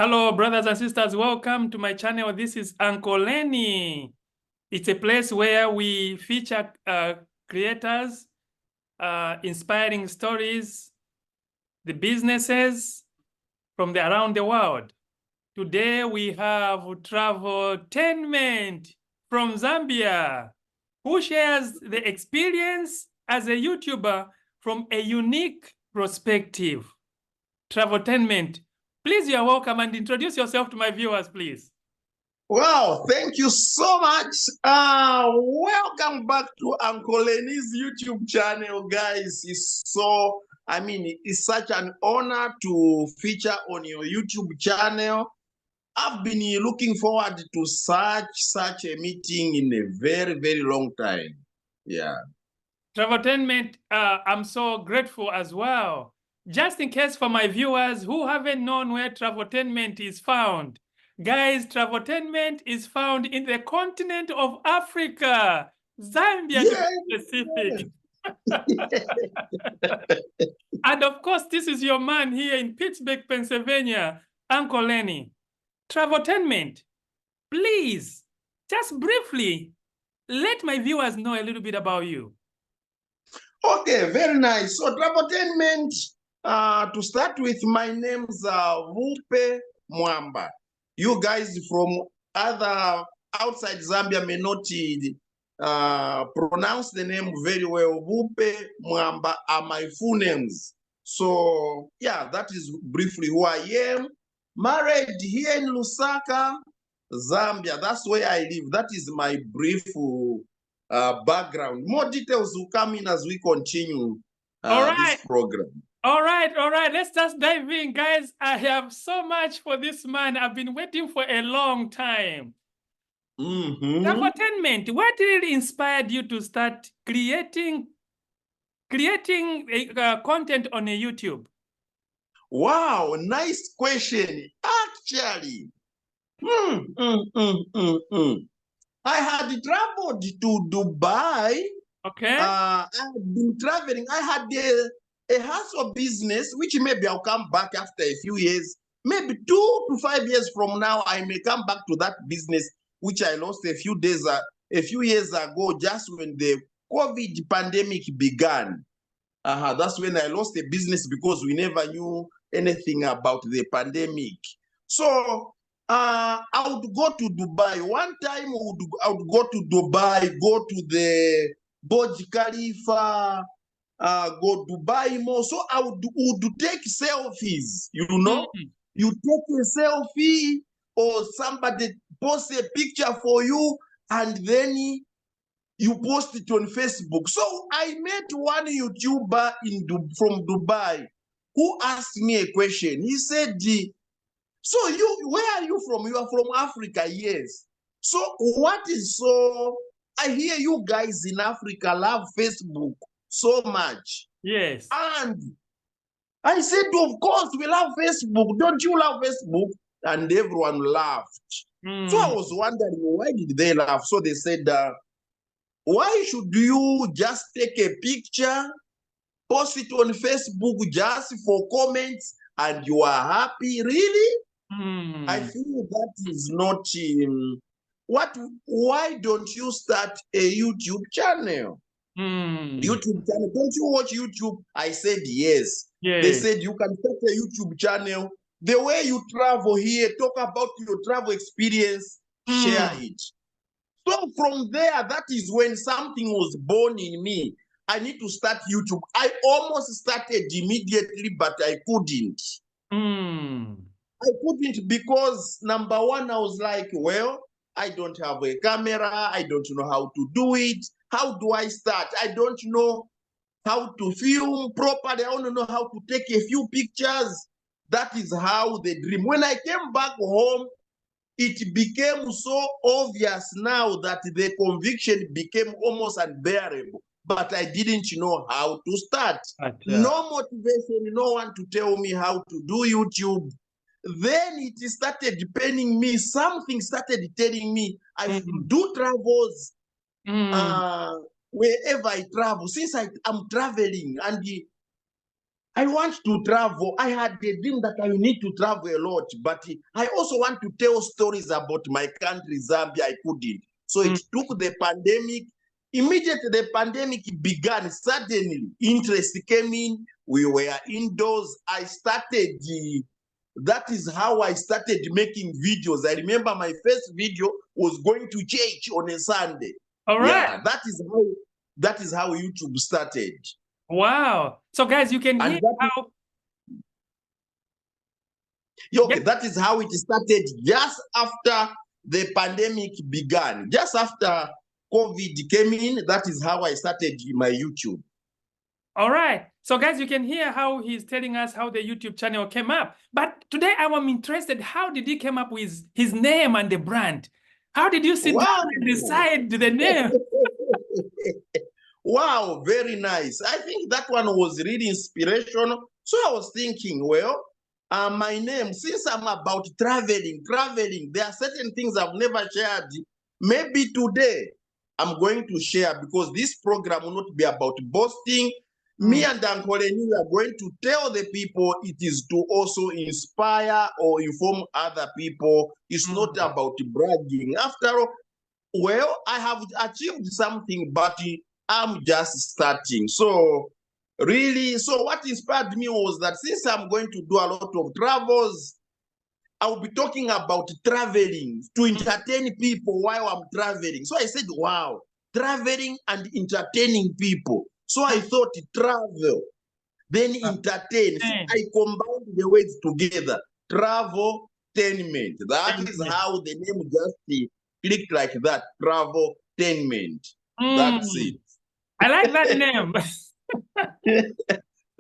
Hello, brothers and sisters. Welcome to my channel. This is Uncle Lenny. It's a place where we feature creators, inspiring stories, the businesses from around the world. Today we have Traveltainment from Zambia, who shares the experience as a YouTuber from a unique perspective. Traveltainment, please, you are welcome, and introduce yourself to my viewers, please. Wow, thank you so much. Welcome back to Uncle Lenny's YouTube channel, guys. It's such an honor to feature on your YouTube channel. I've been looking forward to such a meeting in a very, very long time. Yeah. Traveltainment, I'm so grateful as well. Just in case for my viewers who haven't known where Traveltainment is found, guys, Traveltainment is found in the continent of Africa, Zambia to be specific. And of course, this is your man here in Pittsburgh, Pennsylvania, Uncle Lenny. Traveltainment, please, just briefly, let my viewers know a little bit about you. Okay, very nice. So Traveltainment, to start with, my name's Vupe Mwamba. You guys from outside Zambia may not pronounce the name very well. Vupe Mwamba are my full names. So yeah, that is briefly who I am. Married here in Lusaka, Zambia. That's where I live. That is my brief background. More details will come in as we continue this program. All right. Let's just dive in, guys. I have so much for this man. I've been waiting for a long time. Traveltainment, what really inspired you to start creating content on a YouTube? Wow, nice question. Actually, I had traveled to Dubai. Okay. I had been traveling. I had a hustle business, which maybe I'll come back after a few years. Maybe 2 to 5 years from now, I may come back to that business, which I lost a few years ago, just when the COVID pandemic began. That's when I lost the business because we never knew anything about the pandemic. So I would go to Dubai. One time I would go to Dubai, go to the Burj Khalifa, go Dubai Mall. So I would take selfies, you know. You take a selfie or somebody post a picture for you and then you post it on Facebook. So I met one YouTuber from Dubai who asked me a question. He said, so where are you from? You are from Africa, yes. So I hear you guys in Africa love Facebook so much. Yes. And I said, of course, we love Facebook. Don't you love Facebook? And everyone laughed. So I was wondering, why did they laugh? So they said, why should you just take a picture, post it on Facebook just for comments, and you are happy? Really? I feel that is not why don't you start a YouTube channel? YouTube channel. Don't you watch YouTube? I said yes. They said you can start a YouTube channel. The way you travel here, talk about your travel experience, share it. So from there, that is when something was born in me. I need to start YouTube. I almost started immediately, but I couldn't. I couldn't because, number one, I was like, well, I don't have a camera. I don't know how to do it. How do I start? I don't know how to film properly. I don't know how to take a few pictures. That is how the dream. When I came back home, it became so obvious now that the conviction became almost unbearable. But I didn't know how to start. No motivation, no one to tell me how to do YouTube. Then it started paining me. Something started telling me I should do travels wherever I travel. Since I'm traveling, and I want to travel. I had a dream that I need to travel a lot, but I also want to tell stories about my country, Zambia. I couldn't. So it took the pandemic. Immediately the pandemic began, suddenly interest came in. We were indoors. I started, that is how I started making videos. I remember my first video was going to church on a Sunday. All right. Yeah, that is how YouTube started. Wow. So guys, you can hear how... Okay, that is how it started just after the pandemic began. Just after COVID came in, that is how I started my YouTube. All right. So guys, you can hear how he's telling us how the YouTube channel came up. But today I am interested, how did he come up with his name and the brand? How did you sit down and decide the name? Wow, very nice. I think that one was really inspirational. So I was thinking, well, my name, since I'm about traveling, there are certain things I've never shared. Maybe today I'm going to share, because this program will not be about boasting. Me and Uncle Lenny, we are going to tell the people it is to also inspire or inform other people. It's not about bragging. After all, well, I have achieved something, but I'm just starting. So really, so what inspired me was that since I'm going to do a lot of travels, I'll be talking about traveling to entertain people while I'm traveling. So I said, wow, traveling and entertaining people. So I thought travel, then entertain. So I combined the words together, travel-tainment. That is how the name just clicked like that, travel-tainment. That's it. I like that name.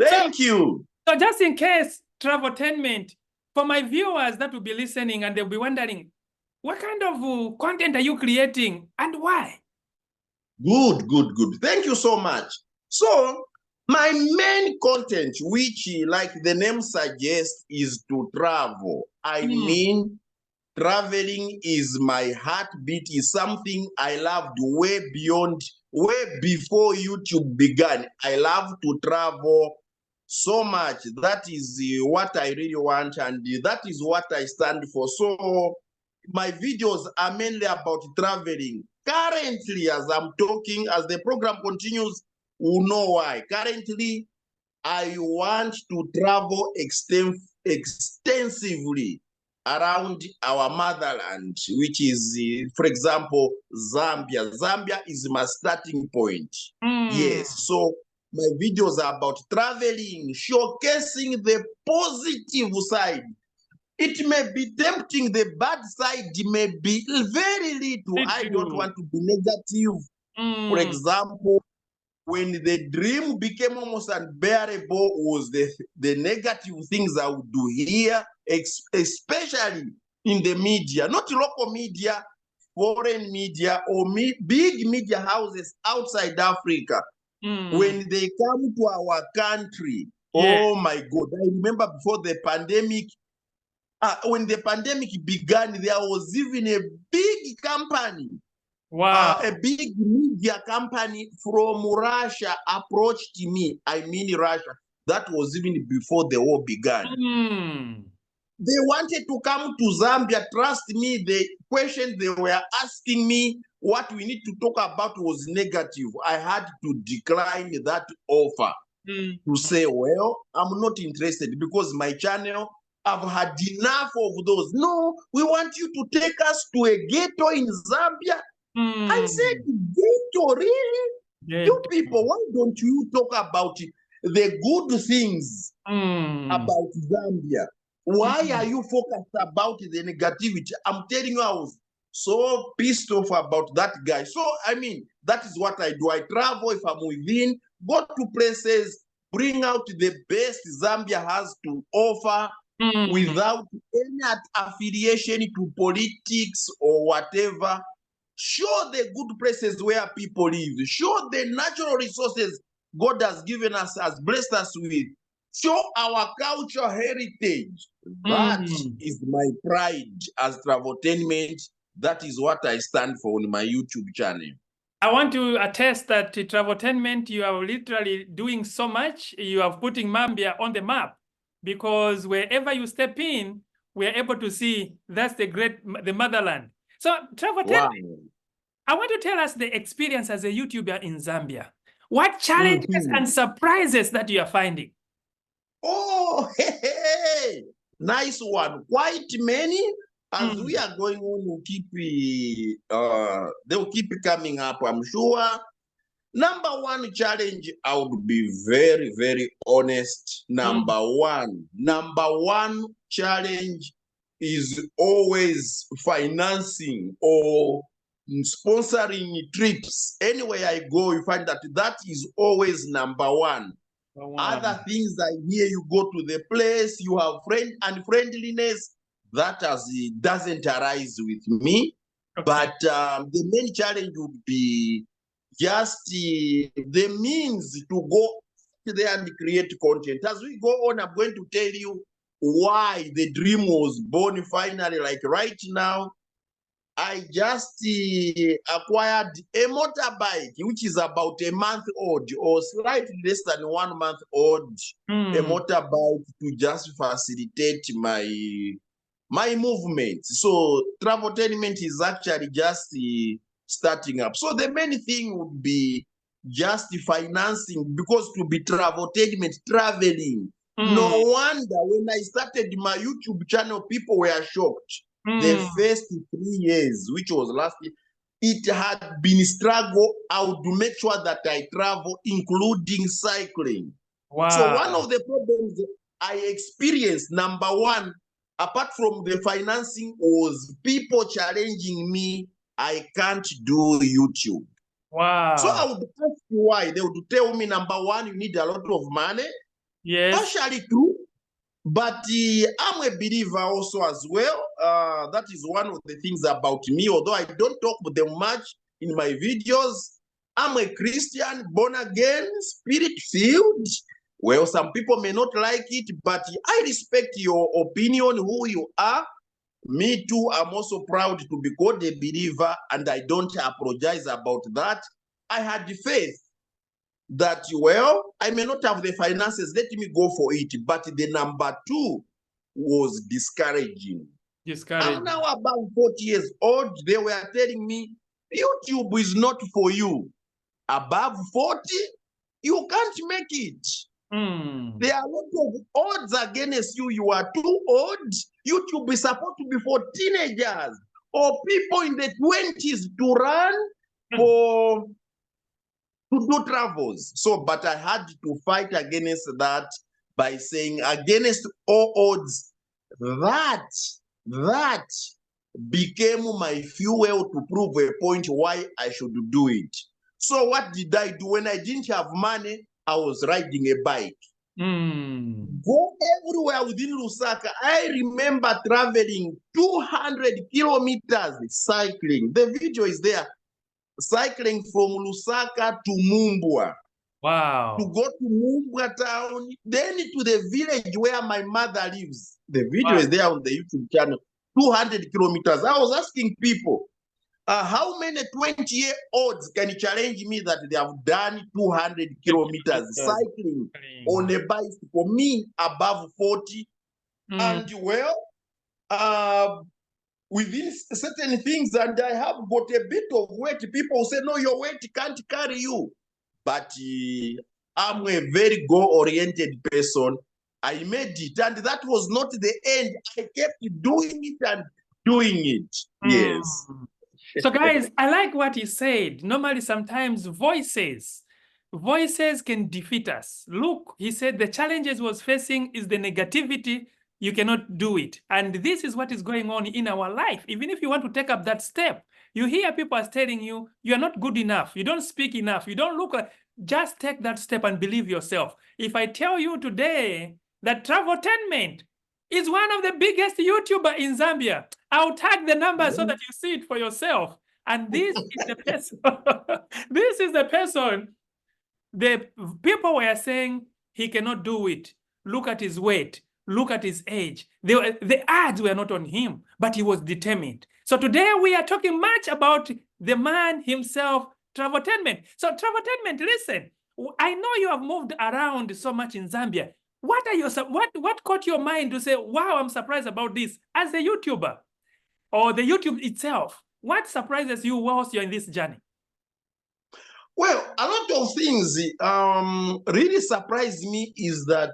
Thank you. So just in case, travel-tainment, for my viewers that will be listening and they'll be wondering, what kind of content are you creating and why? Good, good, good. Thank you so much. So my main content, which like the name suggests, is to travel. I mean, traveling is my heartbeat, is something I loved way before YouTube began. I love to travel so much. That is what I really want, and that is what I stand for. So my videos are mainly about traveling. Currently, as I'm talking, as the program continues, we'll know why. Currently, I want to travel extensively around our motherland, which is, for example, Zambia. Zambia is my starting point. Yes, so my videos are about traveling, showcasing the positive side. It may be tempting, the bad side may be very little. I don't want to be negative. For example, when the dream became almost unbearable was the negative things I would do here, especially in the media, not local media, foreign media, or big media houses outside Africa. When they come to our country, oh my God, I remember before the pandemic, when the pandemic began, there was even a big company, a big media company from Russia approached me. I mean Russia. That was even before the war began. They wanted to come to Zambia. Trust me, the questions they were asking me, what we need to talk about was negative. I had to decline that offer to say, well, I'm not interested because my channel, I've had enough of those. No, we want you to take us to a ghetto in Zambia. I said, ghetto, really? You people, why don't you talk about the good things about Zambia? Why are you focused about the negativity? I'm telling you, I was so pissed off about that guy. So, I mean, that is what I do. I travel if I'm within, go to places, bring out the best Zambia has to offer without any affiliation to politics or whatever. Show the good places where people live. Show the natural resources God has given us, has blessed us with. Show our cultural heritage. That is my pride as traveltainment. That is what I stand for on my YouTube channel. I want to attest that Traveltainment, you are literally doing so much. You are putting Zambia on the map, because wherever you step in, we are able to see that's the motherland. So Traveltainment, wow. I want to tell us the experience as a YouTuber in Zambia. What challenges and surprises that you are finding? Oh, hey, nice one. Quite many. As we are going on, they'll keep coming up, I'm sure. Number one challenge, I would be very, very honest. Number one challenge is always financing or sponsoring trips. Anywhere I go, you find that is always number one. Other things I hear, you go to the place, you have friend and friendliness, that doesn't arise with me. Okay. But the main challenge would be just the means to go there and create content. As we go on, I'm going to tell you why the dream was born finally. Like right now, I just acquired a motorbike, which is about a month old or slightly less than 1 month old, a motorbike to just facilitate my movements. So Traveltainment is actually just starting up. So the main thing would be just financing, because to be Traveltainment, traveling. No wonder when I started my YouTube channel, people were shocked. The first 3 years, which was last year, it had been struggle. I would make sure that I travel, including cycling. Wow. So one of the problems I experienced, number one, apart from the financing, was people challenging me, I can't do YouTube. Wow. So I would ask why. They would tell me, number one, you need a lot of money. Yes. Partially true. But I'm a believer also as well. That is one of the things about me, although I don't talk with them much in my videos. I'm a Christian, born again, spirit-filled. Well, some people may not like it, but I respect your opinion, who you are. Me too, I'm also proud to be called a believer, and I don't apologize about that. I had the faith that, well, I may not have the finances, let me go for it. But the number two was discouraging. I'm now about 40 years old. They were telling me, YouTube is not for you. Above 40, you can't make it. There are a lot of odds against you. You are too old. YouTube is supposed to be for teenagers or people in the 20s to run to do travels. So, but I had to fight against that by saying, against all odds, that became my fuel to prove a point why I should do it. So what did I do? When I didn't have money, I was riding a bike. Go everywhere within Lusaka. I remember traveling 200 kilometers cycling. The video is there. Cycling from Lusaka to Mumbwa. Wow. To go to Mumbwa town, then to the village where my mother lives. The video is there on the YouTube channel. 200 kilometers. I was asking people, how many 20-year-olds can challenge me that they have done 200 kilometers cycling on a bicycle? Me, above 40. And well, within certain things, and I have got a bit of weight. People say, no, your weight can't carry you. But I'm a very goal-oriented person. I made it, and that was not the end. I kept doing it and doing it. Yes. So guys, I like what he said. Normally, sometimes voices can defeat us. Look, he said the challenges was facing is the negativity. You cannot do it. And this is what is going on in our life. Even if you want to take up that step, you hear people are telling you, you're not good enough. You don't speak enough. You don't look like, just take that step and believe yourself. If I tell you today that Traveltainment is one of the biggest YouTuber in Zambia, I'll tag the number so that you see it for yourself. And this is the person, this is the person, the people were saying he cannot do it. Look at his weight. Look at his age. The odds were not on him, but he was determined. So today we are talking much about the man himself, Traveltainment. So Traveltainment, listen, I know you have moved around so much in Zambia. What are your what caught your mind to say, wow, I'm surprised about this as a YouTuber or the YouTube itself? What surprises you whilst you're in this journey? Well, a lot of things really surprised me is that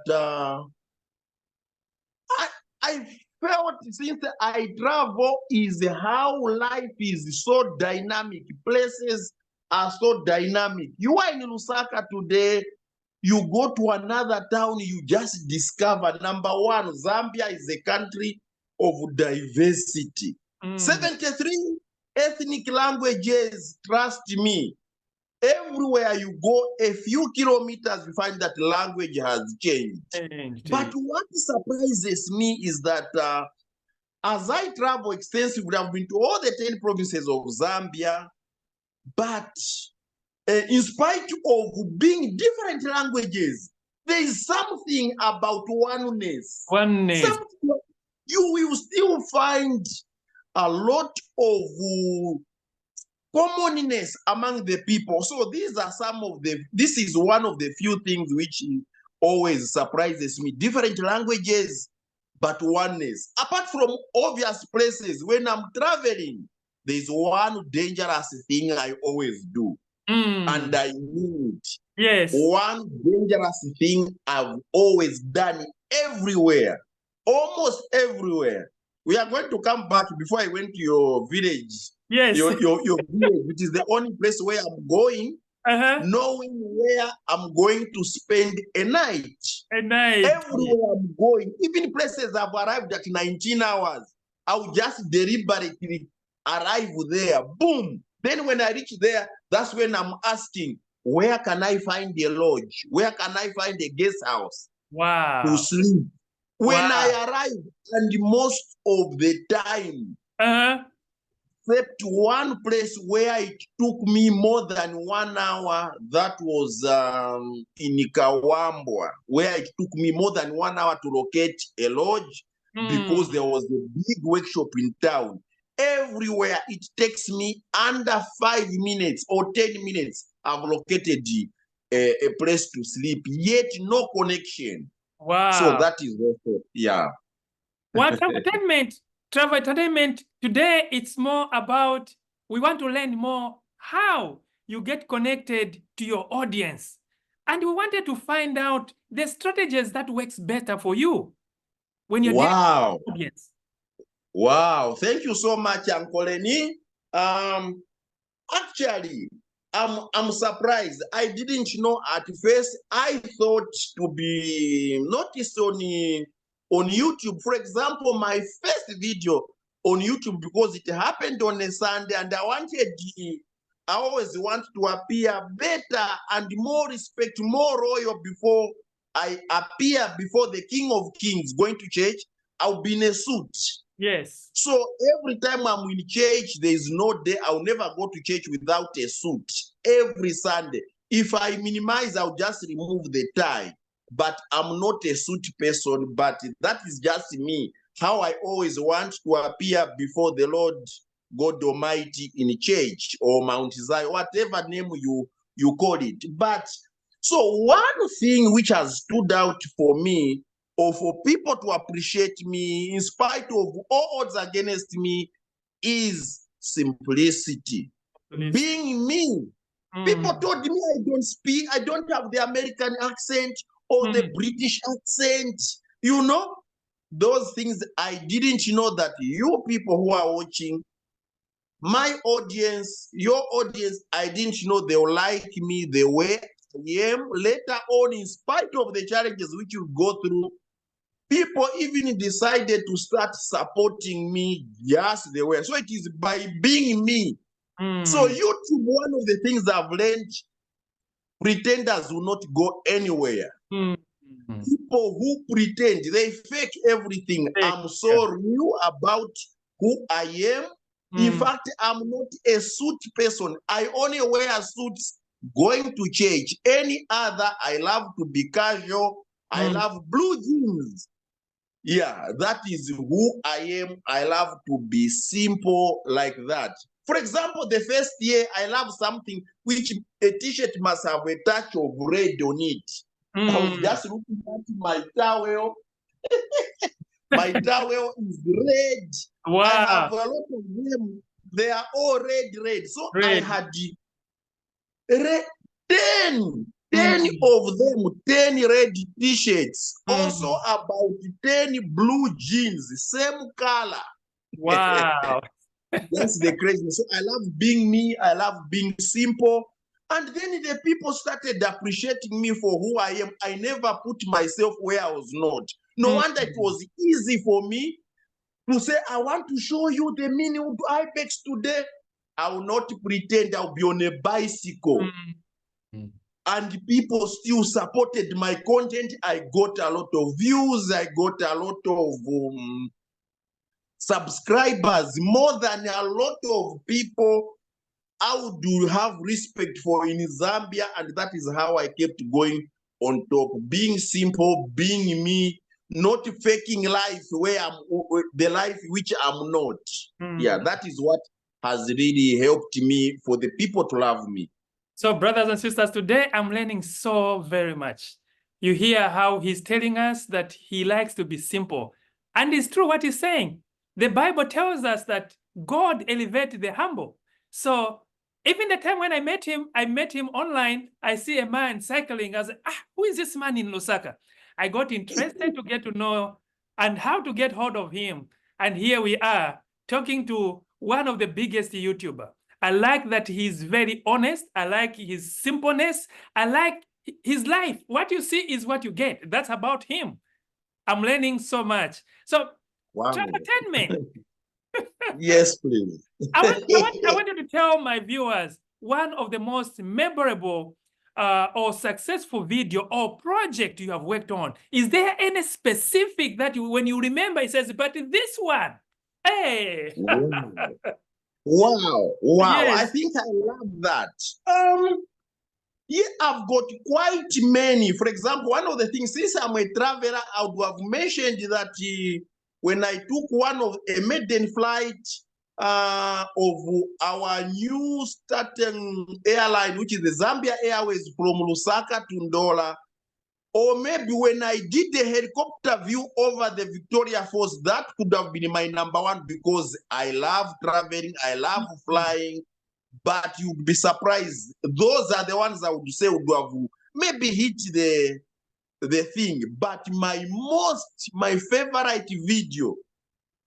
I felt since I travel is how life is so dynamic. Places are so dynamic. You are in Lusaka today, you go to another town, you just discover, number one, Zambia is a country of diversity. 73 ethnic languages, trust me. Everywhere you go, a few kilometers, you find that language has changed. But what surprises me is that as I travel extensively, I've been to all the 10 provinces of Zambia, but in spite of being different languages, there is something about oneness. You will still find a lot of commonness among the people. So these are some of this is one of the few things which always surprises me. Different languages, but oneness. Apart from obvious places, when I'm traveling, there's one dangerous thing I always do. And I mean it. Yes. One dangerous thing I've always done everywhere, almost everywhere. We are going to come back before I went to your village. Yes. Your village, which is the only place where I'm going, knowing where I'm going to spend a night. Everywhere I'm going, even places I've arrived at 19 hours, I'll just deliberately arrive there. Boom. Then when I reach there, that's when I'm asking, where can I find a lodge? Where can I find a guest house to sleep? When I arrive, and most of the time, except one place where it took me more than 1 hour, that was in Kawambwa, where it took me more than 1 hour to locate a lodge because there was a big workshop in town. Everywhere it takes me under 5 minutes or 10 minutes, I've located a place to sleep, yet no connection. So that is also, yeah. Well, travel entertainment, today it's more about, we want to learn more how you get connected to your audience. And we wanted to find out the strategies that works better for you when you're dealing with the audience. Wow, thank you so much, Uncle Lenny. Actually, I'm surprised. I didn't know at first. I thought to be noticed on YouTube. For example, my first video on YouTube, because it happened on a Sunday, and I always want to appear better and more respect, more royal before I appear before the King of Kings going to church. I'll be in a suit. Yes. So every time I'm in church, there is no day I'll never go to church without a suit. Every Sunday. If I minimize, I'll just remove the tie. But I'm not a suit person, but that is just me. How I always want to appear before the Lord God Almighty in church or Mount Zion, whatever name you call it. But so one thing which has stood out for me, or for people to appreciate me in spite of all odds against me, is simplicity. Being me. People told me I don't have the American accent or the British accent. You know, those things I didn't know that you people who are watching, my audience, your audience, I didn't know they will like me the way I am. Later on, in spite of the challenges which you go through, people even decided to start supporting me just the way. So it is by being me. So YouTube, one of the things I've learned, pretenders will not go anywhere. People who pretend, they fake everything. I'm so real about who I am. In fact, I'm not a suit person. I only wear suits going to church. Any other, I love to be casual. I love blue jeans. Yeah, that is who I am. I love to be simple like that. For example, the first year, I love something which a t-shirt must have a touch of red on it. I was just looking at my towel. My towel is red. Wow. I have a lot of them. They are all red. So I had 10 of them, 10 red t-shirts. Also about 10 blue jeans, same color. Wow. That's the craziness. So I love being me. I love being simple. And then the people started appreciating me for who I am. I never put myself where I was not. No wonder it was easy for me to say, I want to show you the meaning of IBEX today. I will not pretend I'll be on a bicycle. And people still supported my content. I got a lot of views. I got a lot of subscribers, more than a lot of people I would have respect for in Zambia. And that is how I kept going on top, being simple, being me, not faking life where I'm the life which I'm not. Yeah, that is what has really helped me for the people to love me. So brothers and sisters, today I'm learning so very much. You hear how he's telling us that he likes to be simple. And it's true what he's saying. The Bible tells us that God elevates the humble. So even the time when I met him online. I see a man cycling. I said, who is this man in Lusaka? I got interested to get to know and how to get hold of him. And here we are talking to one of the biggest YouTubers. I like that he's very honest. I like his simpleness. I like his life. What you see is what you get. That's about him. I'm learning so much. So, wow. Entertainment. Yes, please. I want you to tell my viewers one of the most memorable or successful video or project you have worked on. Is there any specific that you, when you remember, it says, but this one, hey. Wow. Yes. I think I love that. Yeah, I've got quite many. For example, one of the things, since I'm a traveler, I would have mentioned that when I took one of a maiden flight of our new starting airline, which is the Zambia Airways from Lusaka to Ndola, or maybe when I did the helicopter view over the Victoria Falls, that could have been my #1 because I love traveling, I love flying. But you'd be surprised. Those are the ones I would say would have maybe hit the thing. But my favorite video,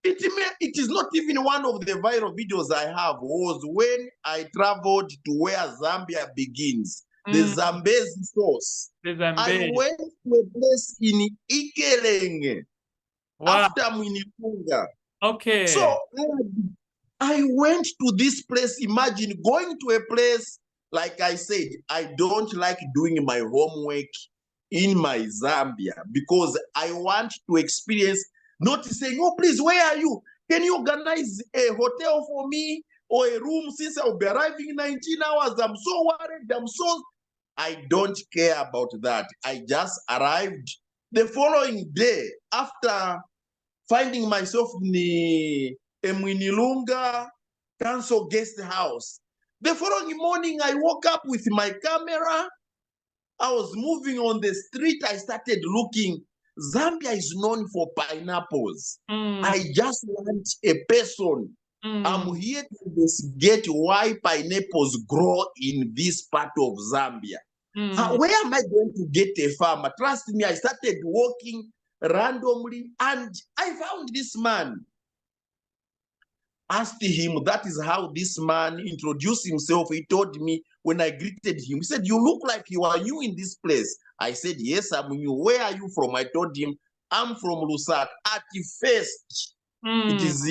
it is not even one of the viral videos I have, was when I traveled to where Zambia begins, the Zambezi source. I went to a place in Ikelenge after Mwinipunga. Okay. So I went to this place. Imagine going to a place, like I said, I don't like doing my homework in my Zambia because I want to experience, not saying, oh, please, where are you? Can you organize a hotel for me or a room since I'll be arriving in 19 hours? I'm so worried. I don't care about that. I just arrived the following day after finding myself in Mwinilunga Council Guest House. The following morning, I woke up with my camera. I was moving on the street. I started looking. Zambia is known for pineapples. I just want a person. I'm here to investigate why pineapples grow in this part of Zambia. Where am I going to get a farmer? Trust me, I started walking randomly and I found this man. Asked him, that is how this man introduced himself. He told me when I greeted him, he said, you look like you are new in this place. I said, yes, I'm new. Where are you from? I told him, I'm from Lusaka. At first, it is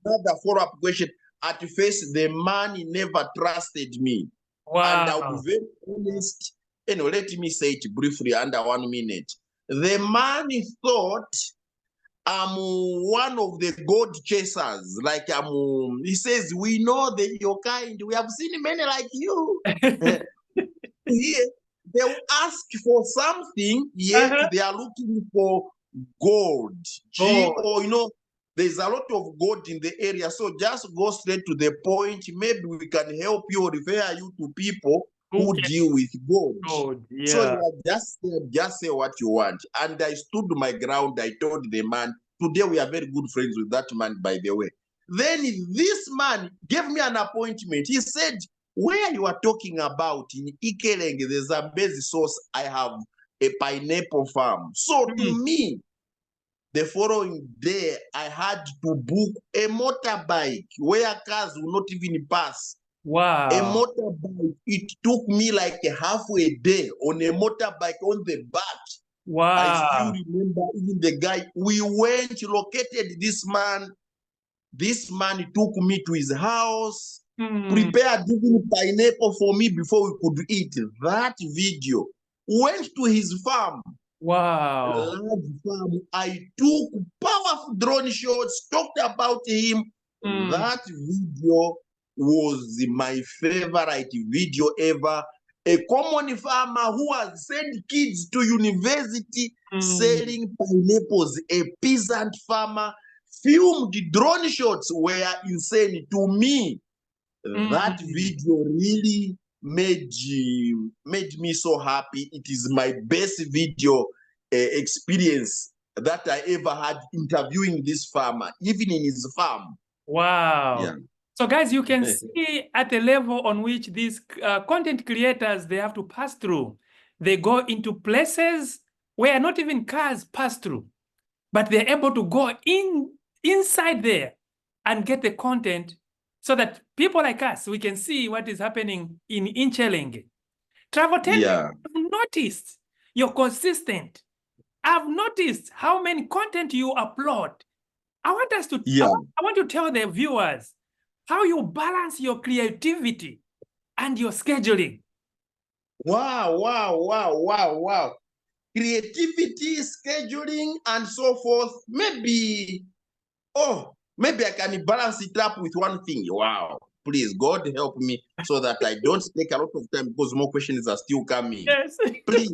another follow-up question. At first, the man never trusted me. Wow. And I'll be very honest. Let me say it briefly under 1 minute. The man thought I'm one of the gold chasers. Like he says, we know that you're kind. We have seen many like you. Here, they will ask for something, yet they are looking for gold. Or, There's a lot of God in the area, so just go straight to the point. Maybe we can help you or refer you to people who deal with God. Yeah. So you are just say what you want. And I stood my ground. I told the man, today we are very good friends with that man, by the way. Then this man gave me an appointment. He said, where you are talking about in Ikeleng, the Zambezi source, I have a pineapple farm. So to me, the following day, I had to book a motorbike where cars will not even pass. Wow. A motorbike. It took me like half a day on a motorbike on the back. Wow. I still remember even the guy. We went, located this man. This man took me to his house, prepared even pineapple for me before we could eat. That video. Went to his farm. Wow. Large farm. I took powerful drone shots, talked about him. That video was my favorite video ever. A common farmer who has sent kids to university selling pineapples, a peasant farmer, filmed drone shots were insane to me. That video really made me so happy. It is my best video experience that I ever had interviewing this farmer, even in his farm. Wow. Yeah. So guys, you can see at the level on which these content creators, they have to pass through. They go into places where not even cars pass through, but they're able to go inside there and get the content so that people like us, we can see what is happening in Inchelenge. Travel Tender, I've noticed you're consistent. I've noticed how many content you upload. I want us to, I want to tell the viewers how you balance your creativity and your scheduling. Wow, wow, wow, wow, wow. Creativity, scheduling, and so forth. Maybe I can balance it up with one thing. Wow. Please, God help me so that I don't take a lot of time because more questions are still coming. Yes. Please.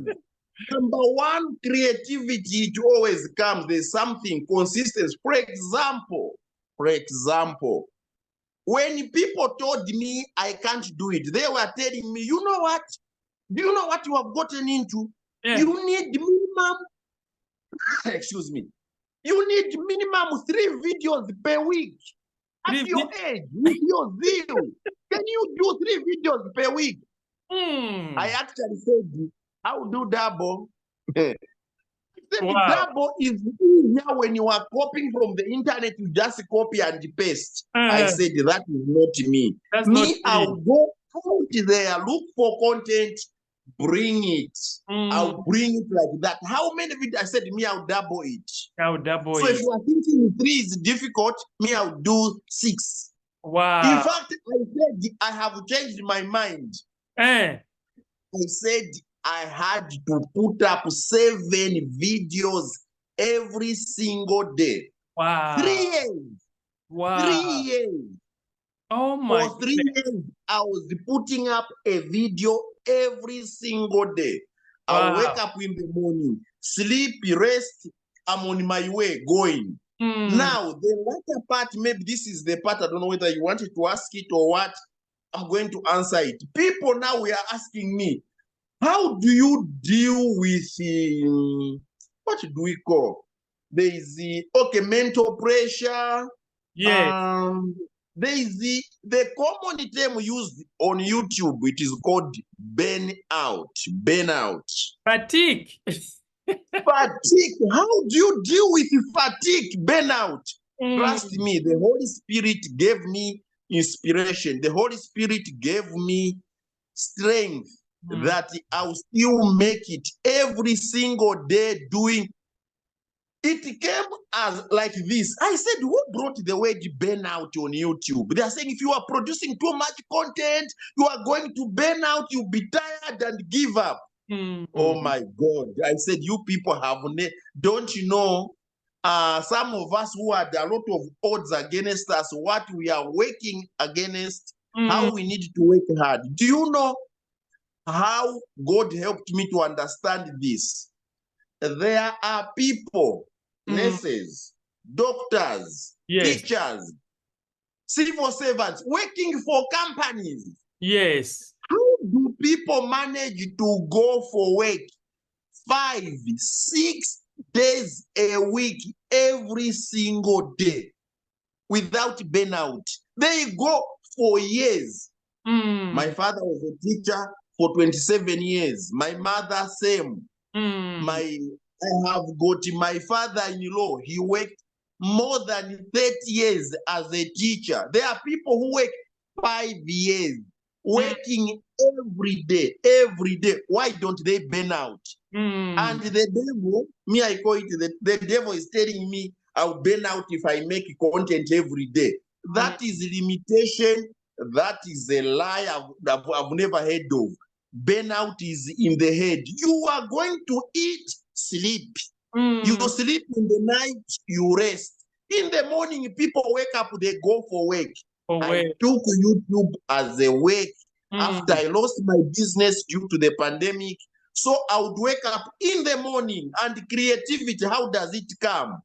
Number one, creativity, it always comes. There's something consistent. For example, when people told me I can't do it, they were telling me, you know what? Do you know what you have gotten into? Yeah. You need minimum, excuse me, you need minimum 3 videos per week. At your age, with your zeal, can you do 3 videos per week? I actually said, I will do double. Double is easier when you are copying from the internet, you just copy and paste. I said, that is not me. I'll go out there, look for content, bring it. I'll bring it like that. How many videos? I said, I'll double it. So if you are thinking 3 is difficult, I'll do 6. Wow. In fact, I said, I have changed my mind. I said, I had to put up 7 videos every single day. Wow. 3 years. Wow. 3 years. Oh my. For 3 years, I was putting up a video every single day. Wow. I wake up in the morning, sleep, rest. I'm on my way going. Now, the latter part, maybe this is the part, I don't know whether you wanted to ask it or what. I'm going to answer it. People now are asking me, how do you deal with, what do we call? There is mental pressure. Yes. There is the common term used on YouTube. It is called burnout. Fatigue. Fatigue. How do you deal with fatigue, burnout? Trust me, the Holy Spirit gave me inspiration. The Holy Spirit gave me strength that I'll still make it every single day doing. It came as like this. I said, who brought the word burnout on YouTube? They are saying if you are producing too much content, you are going to burn out, you'll be tired and give up. Oh my God. I said, you people have, don't you know, some of us who had a lot of odds against us, what we are working against, how we need to work hard. Do you know how God helped me to understand this? There are people, nurses, doctors, teachers, civil servants, working for companies. Yes. How do people manage to go for work 5, 6 days a week, every single day, without burnout? They go for years. My father was a teacher for 27 years. My mother, same. I have got my father-in-law. He worked more than 30 years as a teacher. There are people who work 5 years, working every day, every day. Why don't they burn out? And the devil, me, I call it the devil is telling me I'll burn out if I make content every day. That is limitation. That is a lie I've never heard of. Burnout is in the head. You are going to eat, sleep. You sleep in the night, you rest. In the morning, people wake up, they go for work. I took YouTube as a work after I lost my business due to the pandemic. So I would wake up in the morning, and creativity, how does it come?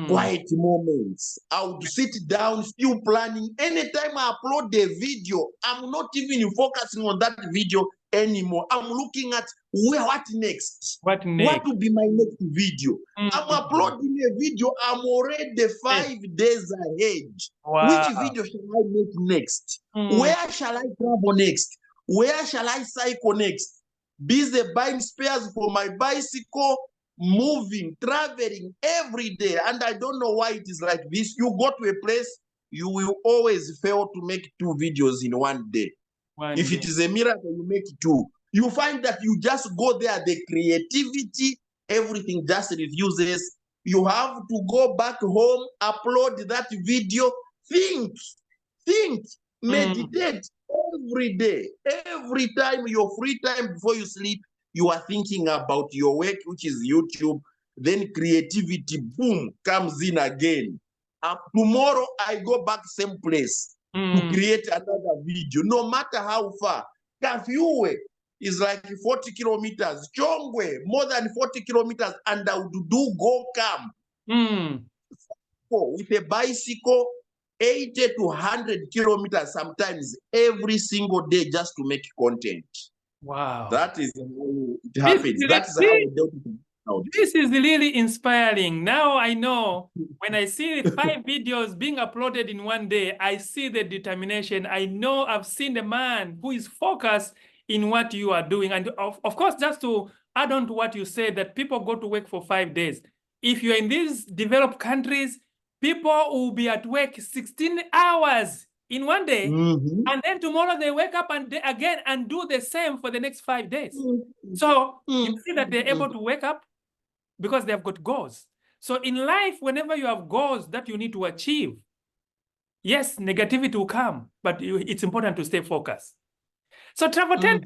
Quiet moments. I would sit down, still planning. Anytime I upload a video, I'm not even focusing on that video anymore. I'm looking at what next? What will be my next video? I'm uploading a video. I'm already 5 days ahead. Which video shall I make next? Where shall I travel next? Where shall I cycle next? Busy buying spares for my bicycle, moving, traveling every day. And I don't know why it is like this. You go to a place, you will always fail to make 2 videos in one day. If it is a miracle, you make 2. You find that you just go there, the creativity, everything just refuses. You have to go back home, upload that video, think, meditate every day. Every time, your free time before you sleep, you are thinking about your work, which is YouTube. Then creativity, boom, comes in again. Tomorrow, I go back same place to create another video, no matter how far. Kafiuwe is like 40 kilometers. Chongwe, more than 40 kilometers. And I would do go come. With a bicycle, 80 to 100 kilometers sometimes every single day just to make content. Wow. That is how it happens. That is how we dealt with it. This is really inspiring. Now I know when I see 5 videos being uploaded in one day, I see the determination. I know I've seen the man who is focused in what you are doing. And of course, just to add on to what you said, that people go to work for 5 days. If you're in these developed countries, people will be at work 16 hours in one day. And then tomorrow they wake up and again and do the same for the next 5 days. So you see that they're able to wake up because they have got goals. So in life, whenever you have goals that you need to achieve, yes, negativity will come, but it's important to stay focused. So Travel Tent,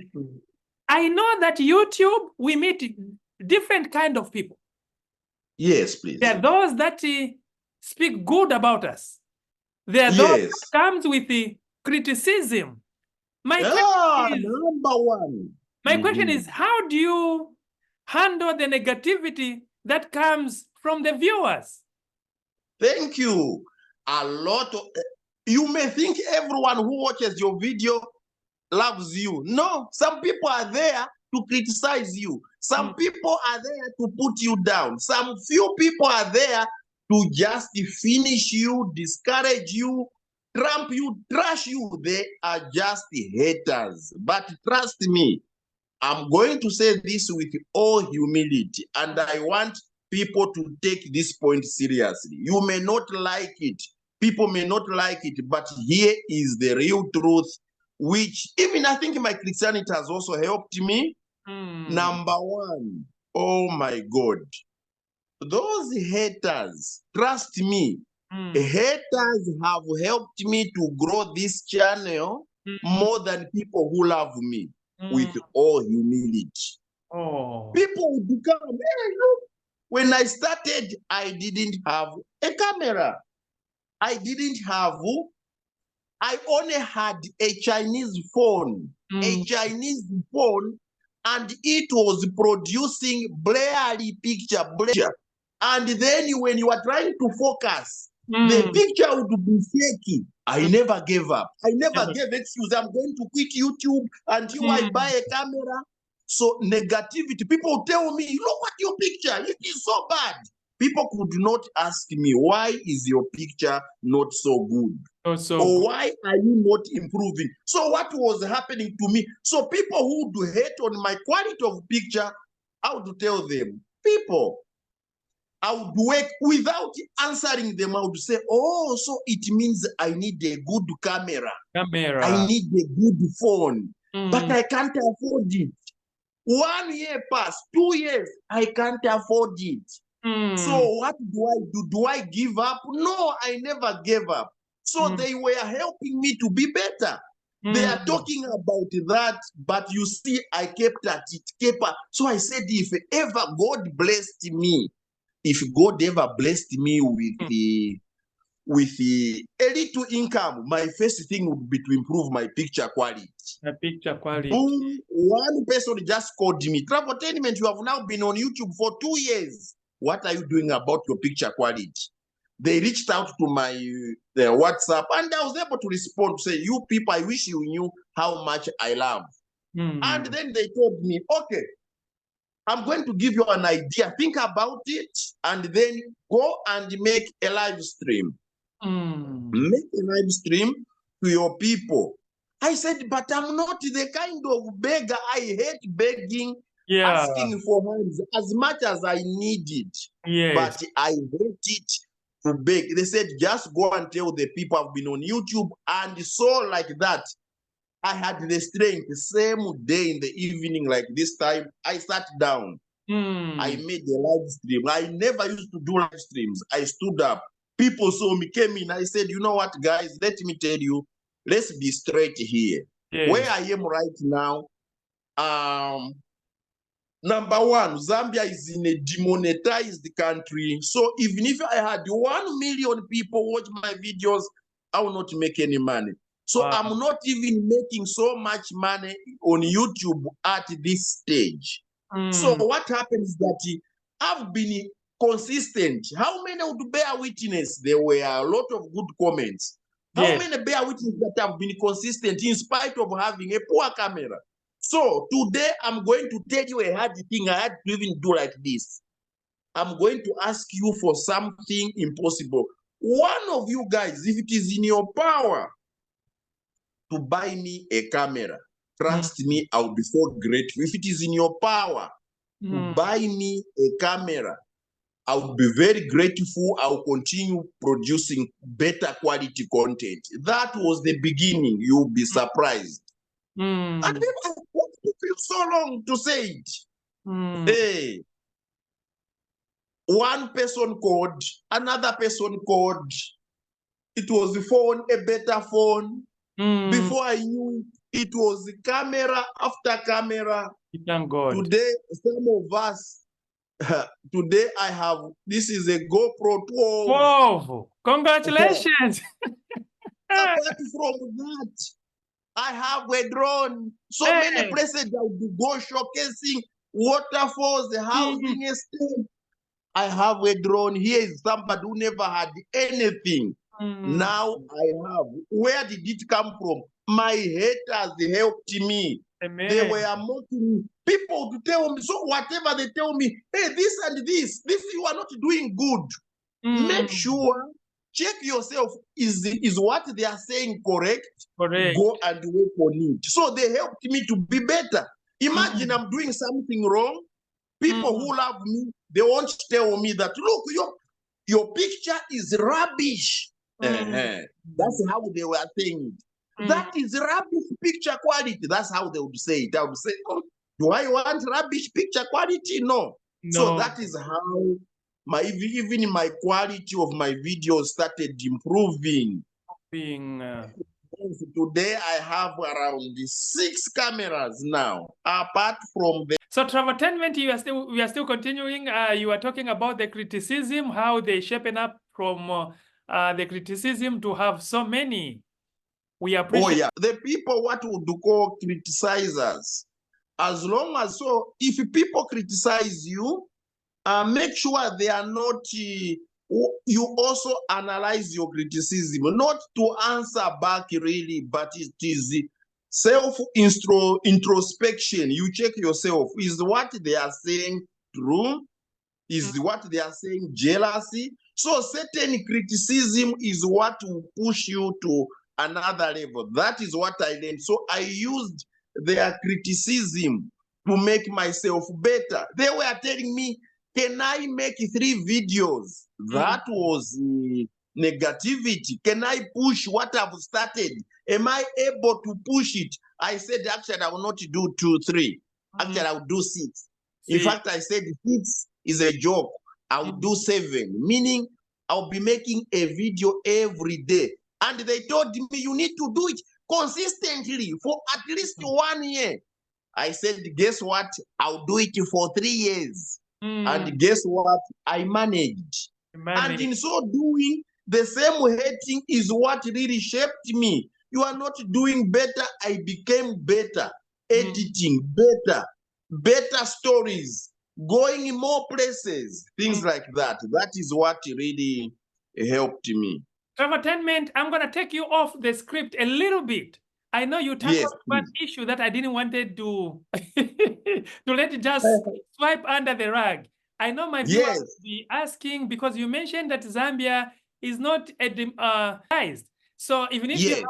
I know that YouTube, we meet different kind of people. Yes, please. There are those that speak good about us. There are those that comes with the criticism. My question is, how do you handle the negativity that comes from the viewers? Thank you. A lot of, you may think everyone who watches your video loves you. No, some people are there to criticize you. Some people are there to put you down. Some few people are there to just finish you, discourage you, trump you, trash you. They are just haters. But trust me, I'm going to say this with all humility, and I want people to take this point seriously. You may not like it. People may not like it, but here is the real truth, which even I think my Christianity has also helped me. Number 1, oh my God, those haters, trust me, haters have helped me to grow this channel more than people who love me, with all humility. People would become, hey, look, when I started, I didn't have a camera. I only had a Chinese phone, and it was producing blurry picture. And then when you are trying to focus, the picture would be shaky. I never gave up. I never gave excuse. I'm going to quit YouTube until I buy a camera. So negativity, people tell me, look at your picture, it is so bad. People could not ask me, why is your picture not so good? Or why are you not improving? So what was happening to me? So people who do hate on my quality of picture, I would tell them, people, I would work without answering them. I would say, oh, so it means I need a good camera. I need a good phone, but I can't afford it. 1 year passed, 2 years, I can't afford it. So what do I do? Do I give up? No, I never gave up. So they were helping me to be better. They are talking about that, but you see, I kept at it. So I said, if ever God blessed me, if God ever blessed me with a little income, my first thing would be to improve my picture quality. Boom, one person just called me, Traveltainment, you have now been on YouTube for 2 years. What are you doing about your picture quality? They reached out to my WhatsApp, and I was able to respond to say, you people, I wish you knew how much I love. And then they told me, okay, I'm going to give you an idea. Think about it, and then go and make a live stream. Make a live stream to your people. I said, but I'm not the kind of beggar. I hate begging, asking for hands as much as I need it. But I hate it to beg. They said, just go and tell the people I've been on YouTube. And so like that, I had the strength. The same day in the evening, like this time, I sat down. I made a live stream. I never used to do live streams. I stood up. People saw me, came in. I said, you know what, guys, let me tell you, let's be straight here. Where I am right now, number one, Zambia is in a demonetized country. So even if I had 1 million people watch my videos, I will not make any money. So I'm not even making so much money on YouTube at this stage. So what happens is that I've been consistent. How many would bear witness? There were a lot of good comments. How many bear witness that have been consistent in spite of having a poor camera? So today I'm going to tell you a hard thing I had to even do like this. I'm going to ask you for something impossible. One of you guys, if it is in your power to buy me a camera, trust me, I'll be so grateful. If it is in your power to buy me a camera, I'll be very grateful. I'll continue producing better quality content. That was the beginning. You'll be surprised. And then what took you so long to say it? Hey, one person called, another person called. It was the phone, a better phone. Before I knew it, it was camera after camera. Thank God. Today, some of us, today I have, this is a GoPro 12. Whoa, congratulations. Apart from that, I have a drone. So many places I will go showcasing waterfalls, the housing estate. I have a drone. Here is somebody who never had anything. Now I have. Where did it come from? My haters helped me. Amen. They were mocking me. People to tell me, so whatever they tell me, hey, this and this you are not doing good. Make sure, check yourself, is what they are saying correct? Go and work on it. So they helped me to be better. Imagine I'm doing something wrong. People who love me, they won't tell me that, look, your picture is rubbish. That's how they were saying it. That is rubbish picture quality. That's how they would say it. I would say, oh, do I want rubbish picture quality? No. So that is how even my quality of my videos started improving. Today I have around 6 cameras now, apart from the. So Traveltainment, we are still continuing. You are talking about the criticism, how they shaping up from the criticism to have so many. We appreciate. Oh yeah, the people what would call criticizers. As long as, so if people criticize you, make sure they are not, you also analyze your criticism, not to answer back really, but it is self-introspection. You check yourself. Is what they are saying true? Is what they are saying jealousy? So certain criticism is what will push you to another level. That is what I learned. So I used their criticism to make myself better. They were telling me, can I make 3 videos? That was negativity. Can I push what I've started? Am I able to push it? I said, actually, I will not do 2, 3. Actually, I will do 6. In fact, I said 6 is a joke. I'll do 7, meaning I'll be making a video every day. And they told me, you need to do it consistently for at least 1 year. I said, guess what? I'll do it for 3 years. And guess what? I managed. And in so doing, the same hating is what really shaped me. You are not doing better. I became better. Editing better. Better stories. Going in more places. Things like that. That is what really helped me. Entertainment, I'm going to take you off the script a little bit. I know you tackled one issue that I didn't want to to let it just swipe under the rug. I know my viewers will be asking, because you mentioned that Zambia is not demonetized. So even if you have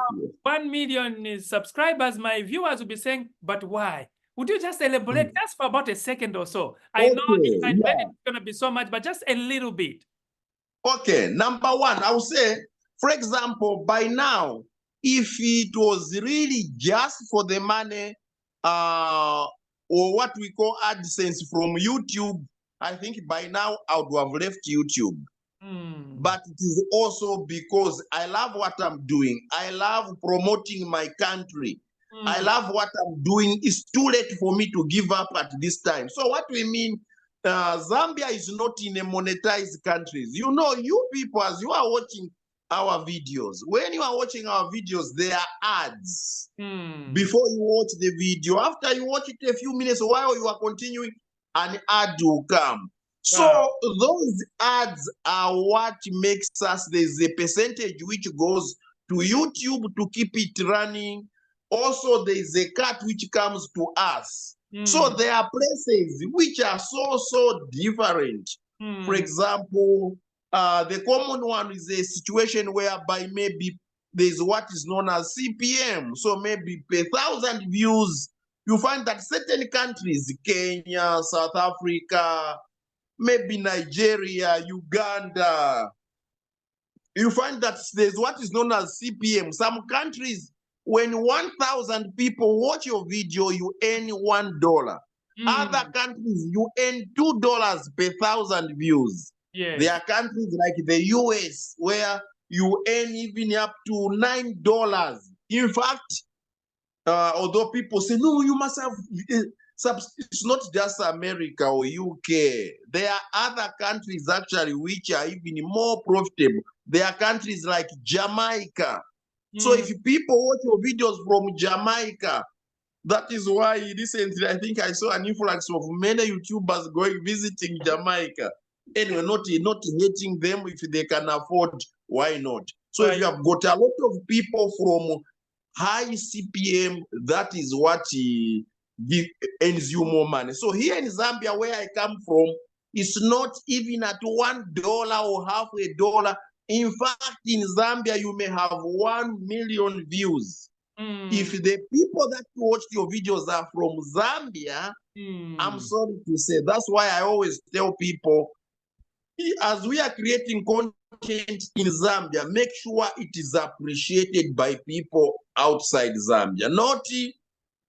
1 million subscribers, my viewers will be saying, but why? Would you just elaborate just for about a second or so? I know it's going to be so much, but just a little bit. Okay, number 1, I will say, for example, by now, if it was really just for the money or what we call AdSense from YouTube, I think by now I would have left YouTube. But it is also because I love what I'm doing. I love promoting my country. I love what I'm doing. It's too late for me to give up at this time. So what we mean, Zambia is not in a monetized countries. You know, you people, as you are watching our videos, when you are watching our videos, there are ads before you watch the video. After you watch it a few minutes, while you are continuing, an ad will come. So those ads are what makes us, there's a percentage which goes to YouTube to keep it running. Also, there's a cut which comes to us. So there are places which are so different. For example, the common one is a situation whereby maybe there's what is known as CPM. So maybe per 1,000 views, you find that certain countries, Kenya, South Africa, maybe Nigeria, Uganda, you find that there's what is known as CPM. Some countries, when 1,000 people watch your video, you earn $1. Other countries, you earn $2 per 1,000 views. There are countries like the US where you earn even up to $9. In fact, although people say, no, you must have, it's not just America or UK. There are other countries actually which are even more profitable. There are countries like Jamaica. So if people watch your videos from Jamaica, that is why recently I think I saw an influx of many YouTubers visiting Jamaica. Anyway, not hating them. If they can afford, why not? So if you have got a lot of people from high CPM, that is what earns you more money. So here in Zambia, where I come from, it's not even at $1 or half a dollar. In fact, in Zambia, you may have 1 million views. If the people that watch your videos are from Zambia, I'm sorry to say, that's why I always tell people, as we are creating content in Zambia, make sure it is appreciated by people outside Zambia. Not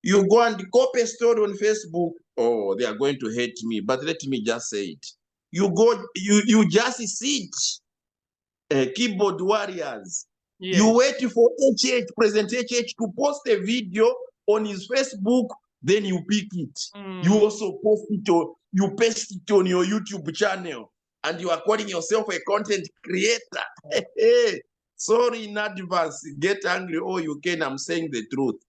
you go and copy a story on Facebook, oh, they are going to hate me, but let me just say it. You just sit, keyboard warriors. You wait for President HH to post a video on his Facebook, then you pick it. You also post it, or you paste it on your YouTube channel, and you are calling yourself a content creator. Sorry in advance, get angry all you can, I'm saying the truth.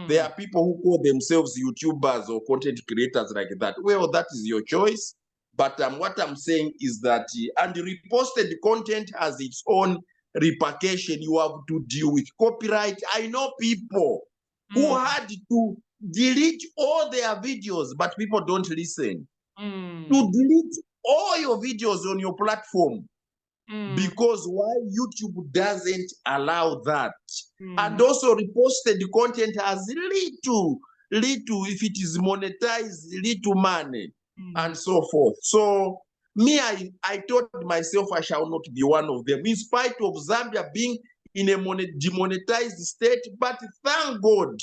There are people who call themselves YouTubers or content creators like that. Well, that is your choice. But what I'm saying is that, and reposted content has its own repercussion. You have to deal with copyright. I know people who had to delete all their videos, but people don't listen. To delete all your videos on your platform. Because why? YouTube doesn't allow that. And also reposted content has little, if it is monetized, little money, and so forth. So me, I told myself I shall not be one of them, in spite of Zambia being in a demonetized state. But thank God,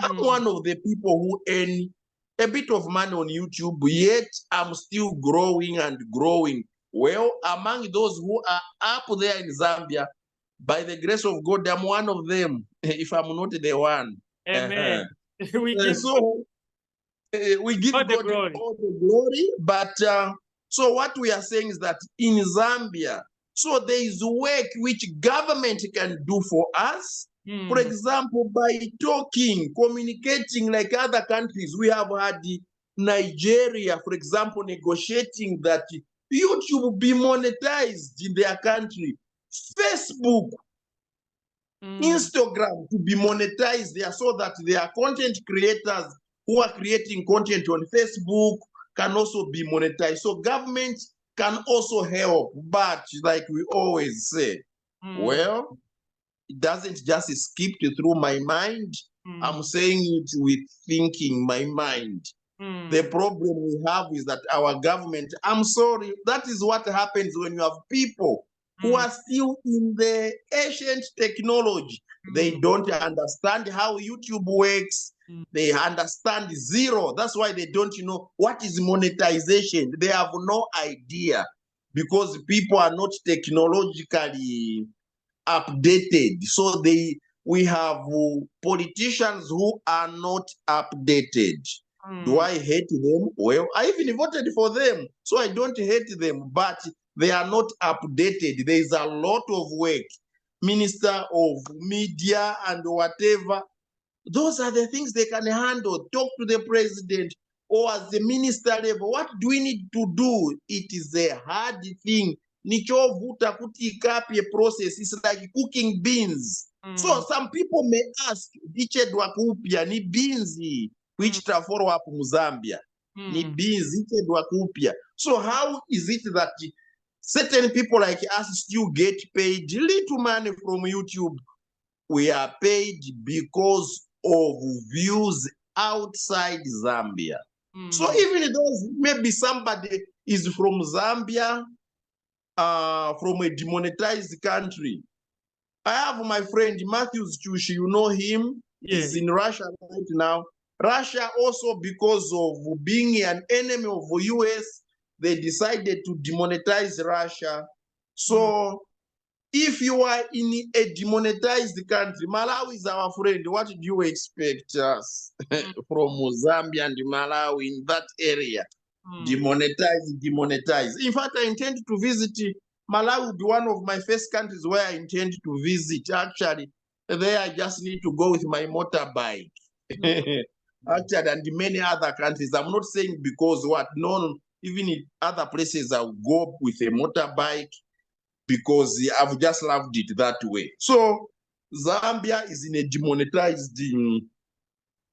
I'm one of the people who earn a bit of money on YouTube, yet I'm still growing and growing. Well, among those who are up there in Zambia, by the grace of God, I'm one of them, if I'm not the one. Amen. We give God all the glory. But so what we are saying is that in Zambia, so there is work which government can do for us. For example, by talking, communicating like other countries. We have had Nigeria, for example, negotiating that YouTube be monetized in their country. Facebook, Instagram to be monetized there, so that their content creators who are creating content on Facebook can also be monetized. So government can also help. But like we always say, well, it doesn't just skip through my mind. I'm saying it with thinking my mind. The problem we have is that our government, I'm sorry, that is what happens when you have people who are still in the ancient technology. They don't understand how YouTube works. They understand zero. That's why they don't know what is monetization. They have no idea, because people are not technologically updated. So we have politicians who are not updated. Do I hate them? Well, I even voted for them, so I don't hate them, but they are not updated. There is a lot of work. Minister of Media and whatever, those are the things they can handle. Talk to the president, or as the minister level. What do we need to do? It is a hard thing. Nichovuta kutikapi a process. It's like cooking beans. So some people may ask, ichedwa kupya ni beans which to follow up Zambia. Ni beans ichedwa kupya. So how is it that certain people like us still get paid little money from YouTube? We are paid because of views outside Zambia. So even those, maybe somebody is from Zambia, from a demonetized country. I have my friend Matthews Chushi, you know him. He's in Russia right now. Russia also, because of being an enemy of the US, they decided to demonetize Russia. So if you are in a demonetized country, Malawi is our friend. What do you expect us from Zambia and Malawi in that area? Demonetize. In fact, I intend to visit Malawi. Will be one of my first countries where I intend to visit. Actually, there I just need to go with my motorbike. Actually, and many other countries. I'm not saying because what, no, even in other places I'll go with a motorbike, because I've just loved it that way. So Zambia is in a demonetized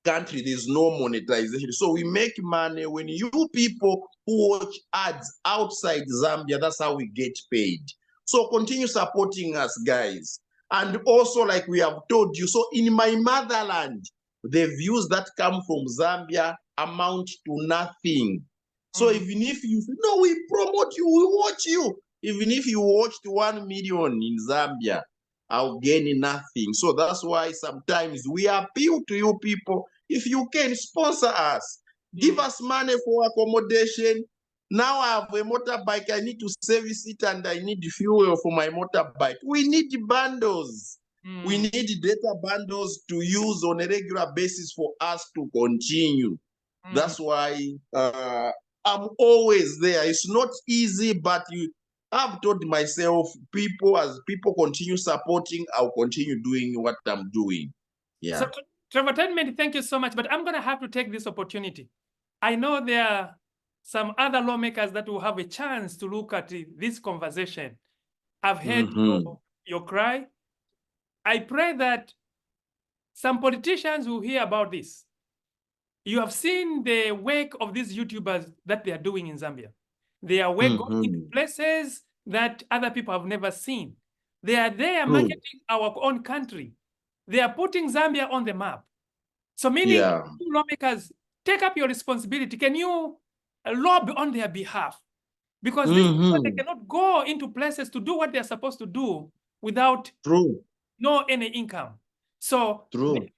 country. There's no monetization. So we make money when you people who watch ads outside Zambia, that's how we get paid. So continue supporting us, guys. And also, like we have told you, so in my motherland, the views that come from Zambia amount to nothing. So even if you say, no, we promote you, we watch you, even if you watched 1 million in Zambia, I'll gain nothing. So that's why sometimes we appeal to you people. If you can sponsor us, give us money for accommodation. Now I have a motorbike, I need to service it, and I need fuel for my motorbike. We need bundles. We need data bundles to use on a regular basis for us to continue. That's why I'm always there. It's not easy, but I've told myself, as people continue supporting, I'll continue doing what I'm doing. Yeah. So, Trevor, thank you so much, but I'm going to have to take this opportunity. I know there are some other lawmakers that will have a chance to look at this conversation. I've heard your cry. I pray that some politicians will hear about this. You have seen the work of these YouTubers that they are doing in Zambia. They are going into places that other people have never seen. They are there marketing our own country. They are putting Zambia on the map. So meaning, lawmakers, take up your responsibility. Can you lobby on their behalf? Because these people, they cannot go into places to do what they're supposed to do without no any income. So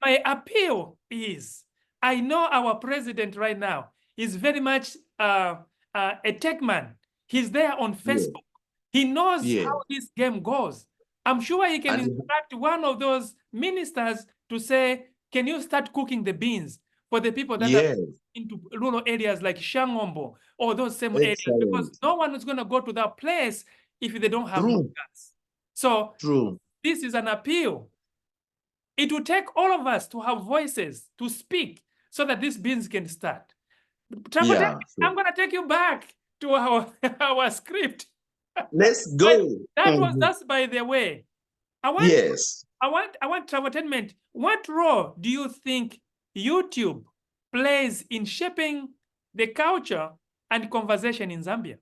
my appeal is, I know our president right now is very much a tech man. He's there on Facebook. He knows how this game goes. I'm sure he can instruct one of those ministers to say, can you start cooking the beans for the people that are into rural areas like Shangombo or those same areas? Because no one is going to go to that place if they don't have gas. So this is an appeal. It will take all of us to have voices to speak so that these beans can start. I'm going to take you back to our script. Let's go. That was just by the way. I want Traveltainment. What role do you think YouTube plays in shaping the culture and conversation in Zambia?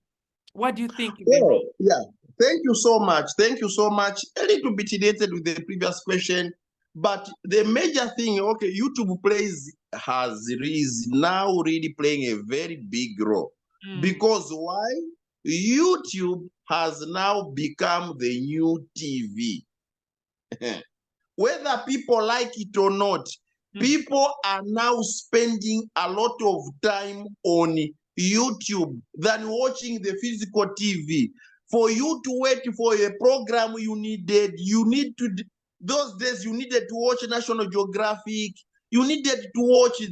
What do you think? Thank you so much. Thank you so much. A little bit related with the previous question, but the major thing, YouTube is now really playing a very big role. Because why? YouTube has now become the new TV. Whether people like it or not, people are now spending a lot of time on YouTube than watching the physical TV. For you to wait for a program those days you needed to watch National Geographic, you needed to watch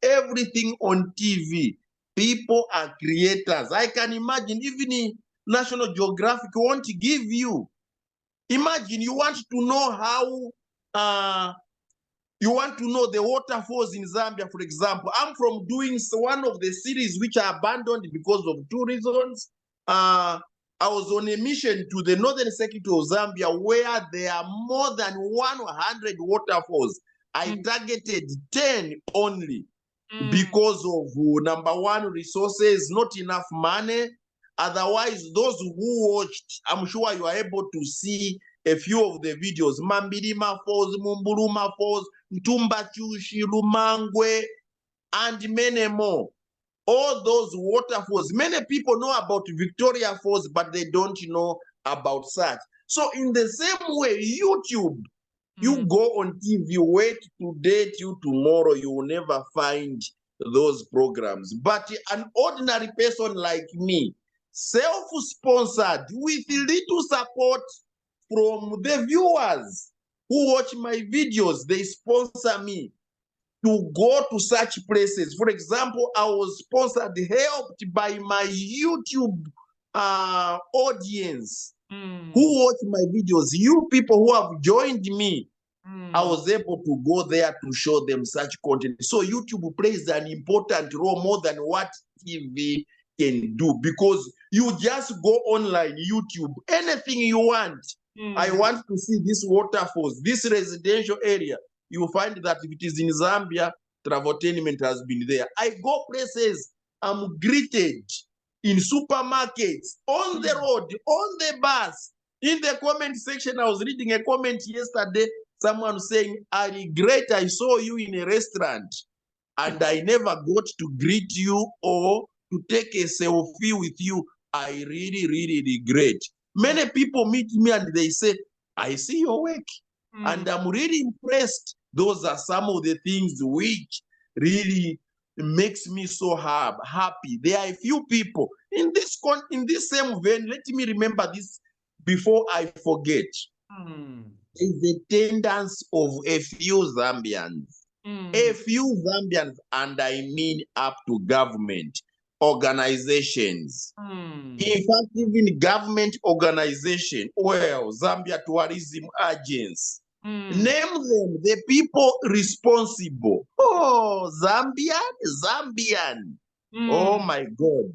everything on TV. People are creators. I can imagine even National Geographic won't give you. Imagine you want to know you want to know the waterfalls in Zambia, for example. I'm from doing one of the series which are abandoned because of two reasons. I was on a mission to the northern sector of Zambia where there are more than 100 waterfalls. I targeted 10 only because of, number one, resources, not enough money. Otherwise, those who watched, I'm sure you are able to see a few of the videos. Mambirima Falls, Mumbuluma Falls, Ntumbachushi, Lumangwe, and many more. All those waterfalls. Many people know about Victoria Falls, but they don't know about such. So in the same way, YouTube, you go on TV, wait today till tomorrow, you will never find those programs. But an ordinary person like me, self-sponsored, with little support from the viewers who watch my videos, they sponsor me to go to such places. For example, I was sponsored, helped by my YouTube audience who watch my videos. You people who have joined me, I was able to go there to show them such content. So YouTube plays an important role more than what TV can do, because you just go online, YouTube, anything you want. I want to see this waterfalls, this residential area. You find that if it is in Zambia, Traveltainment has been there. I go places, I'm greeted in supermarkets, on the road, on the bus. In the comment section, I was reading a comment yesterday, someone saying, I regret I saw you in a restaurant and I never got to greet you or to take a selfie with you. I really, really regret. Many people meet me and they say, I see your work and I'm really impressed. Those are some of the things which really makes me so happy. There are a few people in this same vein. Let me remember this before I forget. Is the tendency of a few Zambians, and I mean up to government organizations. In fact, even government organization, Zambia Tourism Agency, name them, the people responsible. Oh, Zambian. Oh my God.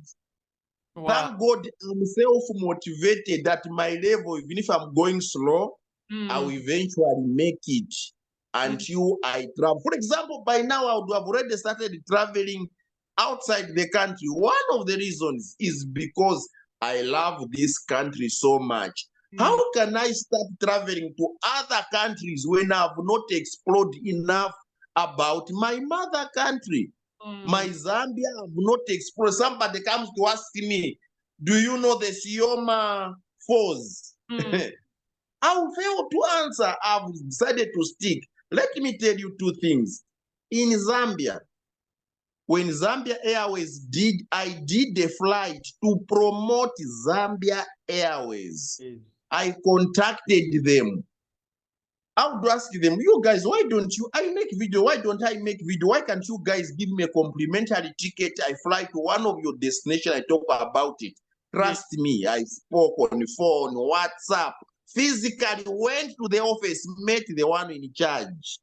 Wow. Thank God I'm self-motivated at my level. Even if I'm going slow, I will eventually make it until I travel. For example, by now I would have already started traveling outside the country. One of the reasons is because I love this country so much. How can I start traveling to other countries when I've not explored enough about my mother country? My Zambia, I've not explored. Somebody comes to ask me, do you know the Sioma Falls? I will fail to answer. I've decided to stick. Let me tell you two things. In Zambia, when Zambia Airways I did a flight to promote Zambia Airways. I contacted them. I would ask them, you guys, why don't you, I make video, why don't I make video? Why can't you guys give me a complimentary ticket? I fly to one of your destinations, I talk about it. Trust me, I spoke on the phone, WhatsApp, physically went to the office, met the one in charge.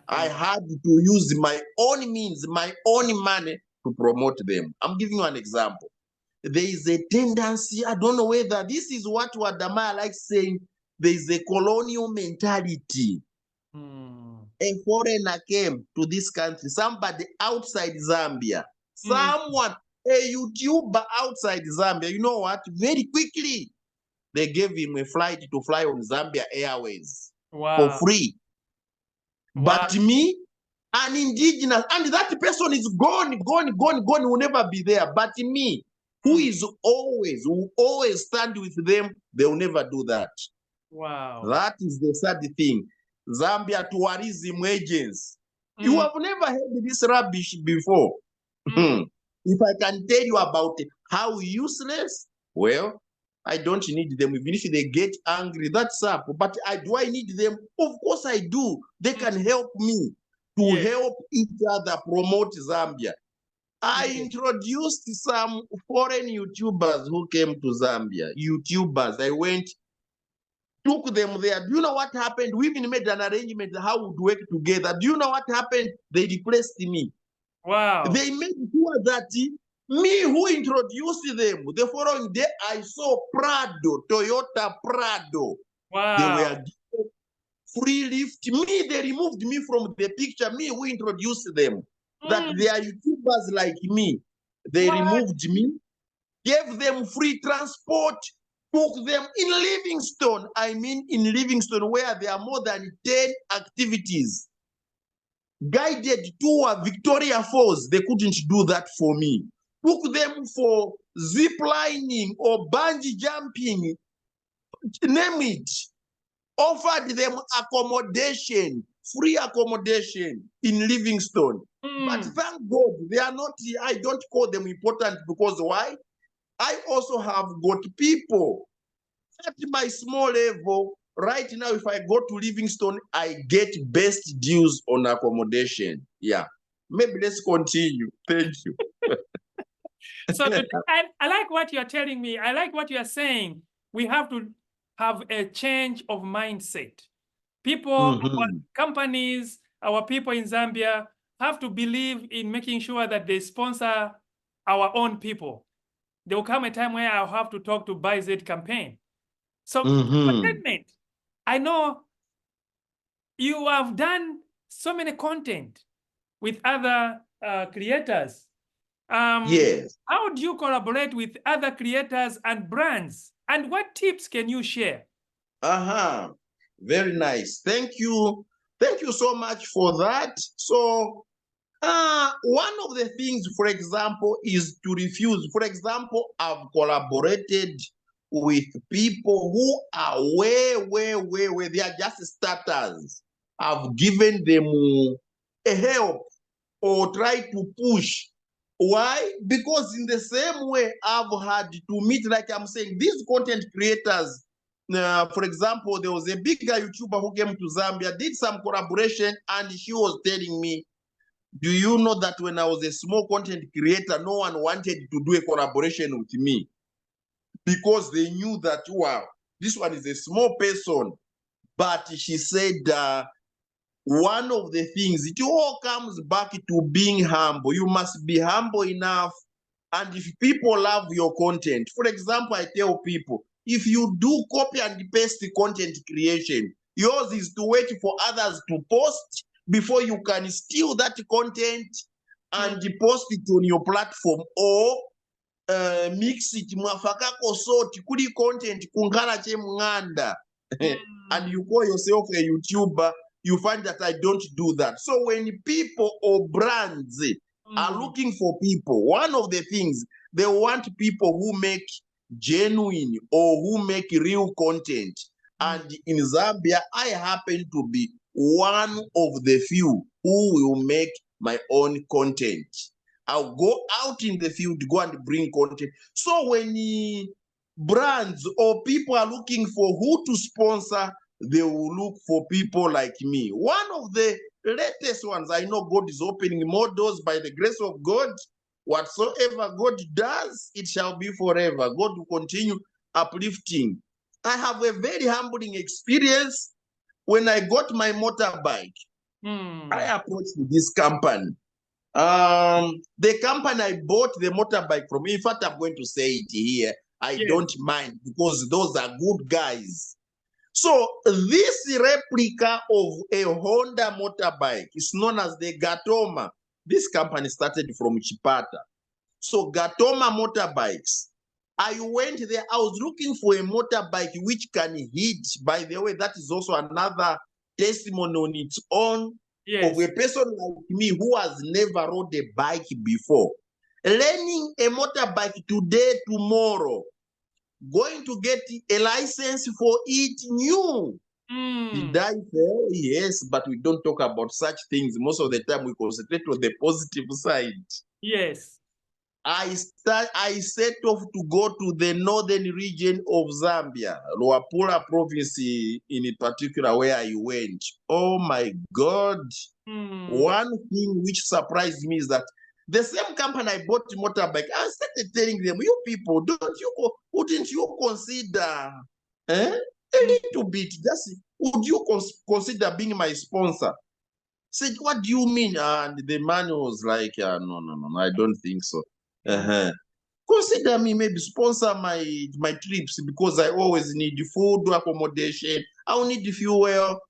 I had to use my own means, my own money to promote them. I'm giving you an example. There is a tendency, I don't know whether this is what Wadamaya likes saying, there is a colonial mentality. A foreigner came to this country, somebody outside Zambia, someone, a YouTuber outside Zambia, you know what? Very quickly, they gave him a flight to fly on Zambia Airways for free. But me, an indigenous, and that person is gone, will never be there. But me, who will always stand with them, they will never do that. Wow. That is the sad thing. Zambia tourism agents. You have never heard this rubbish before. If I can tell you about how useless, well, I don't need them. Even if they get angry, that's up. But do I need them? Of course I do. They can help me to help each other promote Zambia. I introduced some foreign YouTubers who came to Zambia. YouTubers. I went, took them there. Do you know what happened? We even made an arrangement how we would work together. Do you know what happened? They replaced me. Wow. They made sure that me who introduced them, the following day I saw Prado, Toyota Prado. Wow. They were given free lift. Me, they removed me from the picture. Me who introduced them. That they are YouTubers like me. They removed me, gave them free transport, took them in Livingstone. I mean in Livingstone, where there are more than 10 activities. Guided tour Victoria Falls, they couldn't do that for me. Took them for zip lining or bungee jumping, name it. Offered them accommodation, free accommodation in Livingstone. But thank God, they are not, I don't call them important because why? I also have got people at my small level. Right now, if I go to Livingstone, I get best deals on accommodation. Yeah. Maybe let's continue. Thank you. So I like what you're telling me. I like what you're saying. We have to have a change of mindset. People, our companies, our people in Zambia have to believe in making sure that they sponsor our own people. There will come a time where I'll have to talk to Buy Z campaign. So, I know you have done so many content with other creators. Yes. How do you collaborate with other creators and brands? And what tips can you share? Very nice. Thank you. Thank you so much for that. So, one of the things, for example, is to refuse. For example, I've collaborated with people who are way. They are just starters. I've given them a help or try to push. Why? Because in the same way, I've had to meet, like I'm saying, these content creators. For example, there was a bigger YouTuber who came to Zambia, did some collaboration, and she was telling me, do you know that when I was a small content creator, no one wanted to do a collaboration with me because they knew that, wow, this one is a small person. But she said, one of the things, it all comes back to being humble. You must be humble enough. And if people love your content, for example, I tell people, if you do copy and paste the content creation, yours is to wait for others to post before you can steal that content and post it on your platform, or mix it mwafakako soti kuli content kunkala che mnganda and you call yourself a YouTuber, you find that I don't do that. So when people or brands are looking for people, one of the things, they want people who make genuine or who make real content. And in Zambia, I happen to be one of the few who will make my own content. I'll go out in the field, go and bring content. So when brands or people are looking for who to sponsor, they will look for people like me. One of the latest ones, I know God is opening more doors by the grace of God. Whatsoever God does, it shall be forever. God will continue uplifting. I have a very humbling experience. When I got my motorbike, I approached this company. The company I bought the motorbike from, in fact, I'm going to say it here. I don't mind, because those are good guys. So this replica of a Honda motorbike is known as the Gatoma. This company started from Chipata. So Gatoma motorbikes. I went there, I was looking for a motorbike which can hit. By the way, that is also another testimony on its own of a person like me who has never rode a bike before. Learning a motorbike today, tomorrow, going to get a license for it new. Did I fail? Yes, but we don't talk about such things. Most of the time we concentrate on the positive side. Yes. I set off to go to the northern region of Zambia, Luapula province in particular, where I went. Oh my God. One thing which surprised me is that the same company I bought the motorbike, I started telling them, you people, wouldn't you consider a little bit, just would you consider being my sponsor? Said, what do you mean? And the man was like, no, I don't think so. Consider me, maybe sponsor my trips, because I always need food, accommodation. I'll need fuel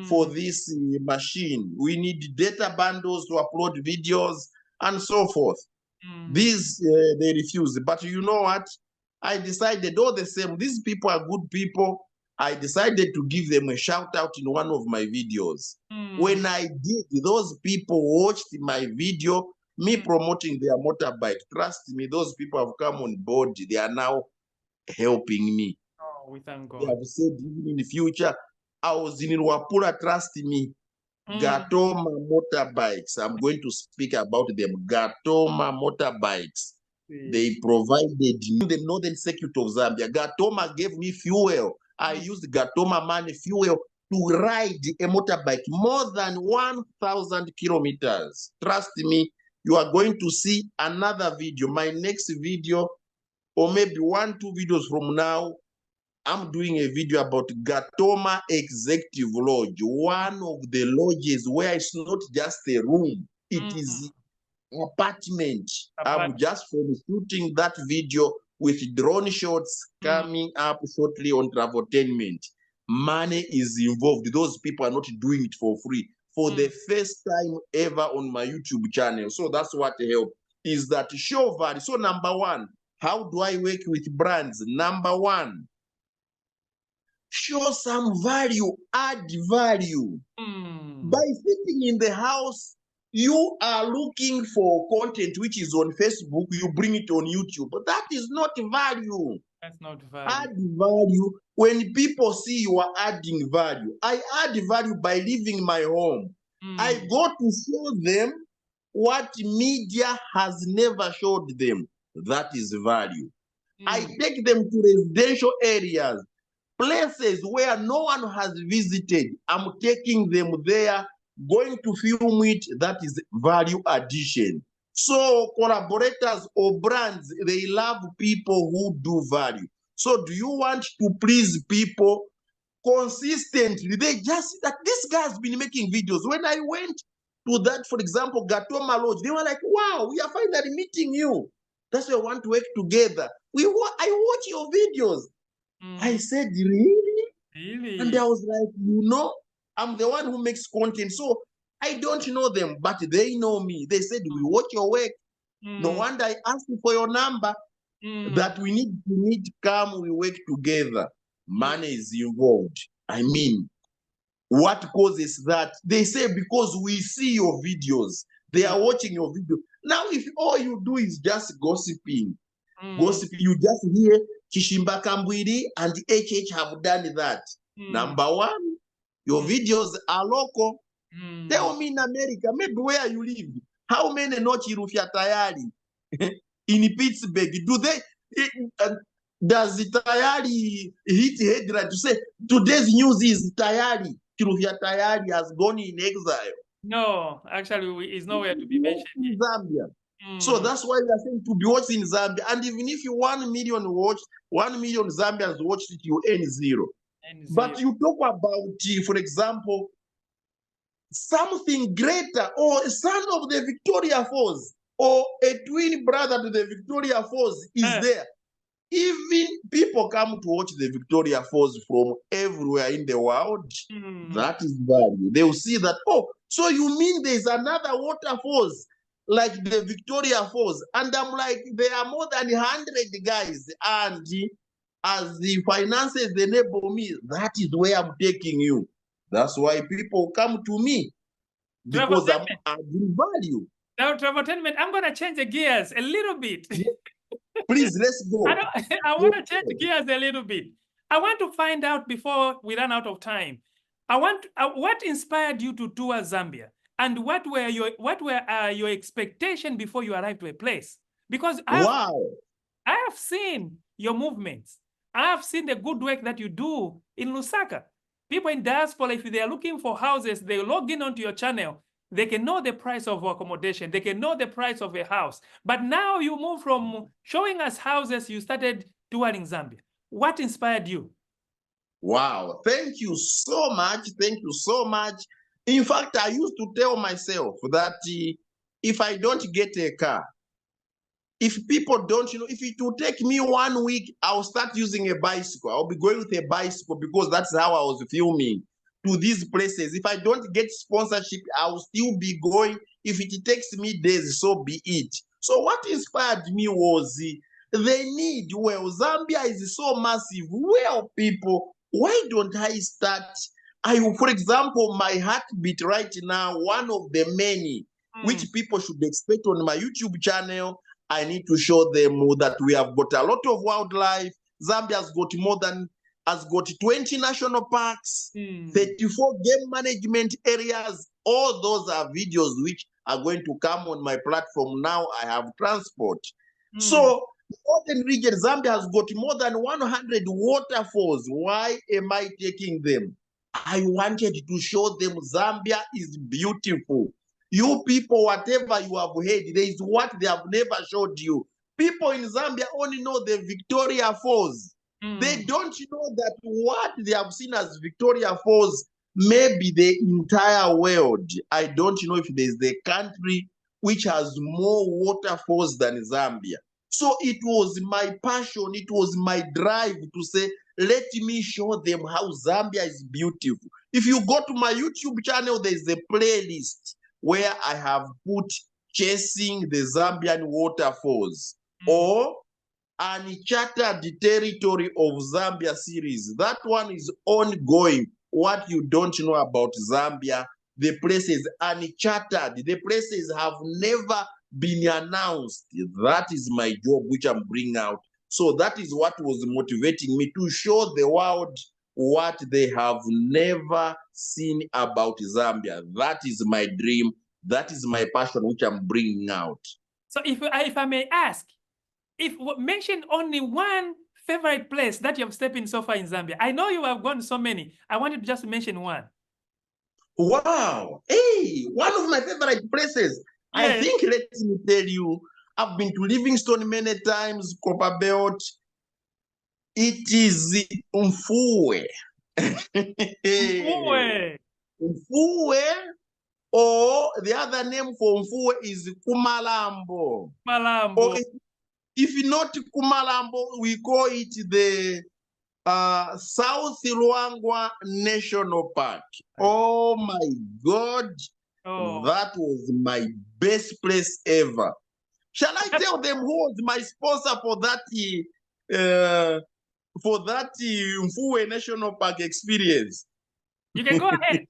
for this machine. We need data bundles to upload videos and so forth. These they refused. But you know what? I decided all the same, these people are good people. I decided to give them a shout out in one of my videos. When I did, those people watched my video, me promoting their motorbike. Trust me, those people have come on board. They are now helping me. Oh, we thank God. They have said, even in the future, I was in Luapula, trust me. Gatoma motorbikes. I'm going to speak about them. Gatoma motorbikes. They provided in the northern circuit of Zambia. Gatoma gave me fuel. I used Gatoma money fuel to ride a motorbike more than 1,000 kilometers. Trust me, you are going to see another video. My next video, or maybe 1-2 videos from now, I'm doing a video about Gatoma Executive Lodge, one of the lodges where it's not just a room, it is apartment. I'm just from shooting that video with drone shots coming up shortly on Traveltainment. Money is involved. Those people are not doing it for free. For the first time ever on my YouTube channel. So that's what helped, is that show value. So number one, how do I work with brands? Number one, show some value, add value. By sitting in the house, you are looking for content which is on Facebook, you bring it on YouTube. But that is not value. That's not value. Add value. When people see you are adding value, I add value by leaving my home. I go to show them what media has never showed them. That is value. I take them to residential areas, places where no one has visited. I'm taking them there, going to film it. That is value addition. So collaborators or brands, they love people who do value. So do you want to please people? consistently. They just see that this guy has been making videos. When I went to that, for example, Gatoma Lodge, they were like, wow, we are finally meeting you. That's why we want to work together. I watch your videos. I said, really? And I was like, I'm the one who makes content. So I don't know them, but they know me. They said, we watch your work. No wonder I asked you for your number. That we need to come, we work together. Money is involved. I mean, what causes that? They say because we see your videos. They are watching your video. Now, if all you do is just gossiping, you just hear Kishimba Kambwiri and HH have done that. Number one, your videos are local. Tell me in America, maybe where you live, how many Nochi Rufia Tayari in Pittsburgh, does the Tayari hit headline to say today's news is Tayari, Kirufia Tayari has gone in exile? No, actually, it's nowhere to be mentioned in Zambia. So that's why we are saying to be watched in Zambia. And even if you 1 million Zambians watched it, you earn zero. But you talk about, for example, something greater, or a son of the Victoria Falls, or a twin brother to the Victoria Falls is there. Even people come to watch the Victoria Falls from everywhere in the world. That is value. They will see that, oh, so you mean there's another waterfalls like the Victoria Falls? And I'm like, there are more than 100 guys. And as the finances enable me, that is where I'm taking you. That's why people come to me, because I'm adding value. Now, Traveltainment, I'm going to change the gears a little bit. Please, let's go. I want to change gears a little bit. I want to find out, before we run out of time, what inspired you to tour Zambia, and what were your expectations before you arrived to a place? Because I have seen your movements. I have seen the good work that you do in Lusaka. People in diaspora, if they are looking for houses, they log in onto your channel. They can know the price of accommodation. They can know the price of a house. But now you move from showing us houses, you started touring Zambia. What inspired you? Wow. Thank you so much. Thank you so much. In fact, I used to tell myself that if I don't get a car, if people don't, if it will take me 1 week, I'll start using a bicycle. I'll be going with a bicycle, because that's how I was filming to these places. If I don't get sponsorship, I will still be going. If it takes me days, so be it. So what inspired me was the need. Well, Zambia is so massive. Well, people, why don't I start? For example, my heartbeat right now, one of the many which people should expect on my YouTube channel, I need to show them that we have got a lot of wildlife. Zambia has got 20 national parks, 34 game management areas. All those are videos which are going to come on my platform. Now I have transport. So northern region, Zambia has got more than 100 waterfalls. Why am I taking them? I wanted to show them Zambia is beautiful. You people, whatever you have heard, there is what they have never showed you. People in Zambia only know the Victoria Falls. They don't know that what they have seen as Victoria Falls may be the entire world. I don't know if there's the country which has more waterfalls than Zambia. So it was my passion, it was my drive to say, let me show them how Zambia is beautiful. If you go to my YouTube channel, there's a playlist where I have put Chasing the Zambian Waterfalls or Uncharted Territory of Zambia series. That one is ongoing. What you don't know about Zambia, the places uncharted, the places have never been announced. That is my job, which I'm bringing out. So that is what was motivating me to show the world what they have never seen about Zambia. That is my dream. That is my passion, which I'm bringing out. So if I may ask, mention only one favorite place that you have stepped in so far in Zambia. I know you have gone so many. I wanted to just mention one. Wow. Hey, one of my favorite places. Yes. I think, let me tell you, I've been to Livingstone many times, Copperbelt. It is Mfue. Mfuwe. Mfuwe, or the other name for Mfuwe is Kumalambo. Malambo. Or if not Kumalambo, we call it the South Luangwa National Park. Oh my God, that was my best place ever. Shall I tell them who was my sponsor for that Mfuwe National Park experience? You can go ahead.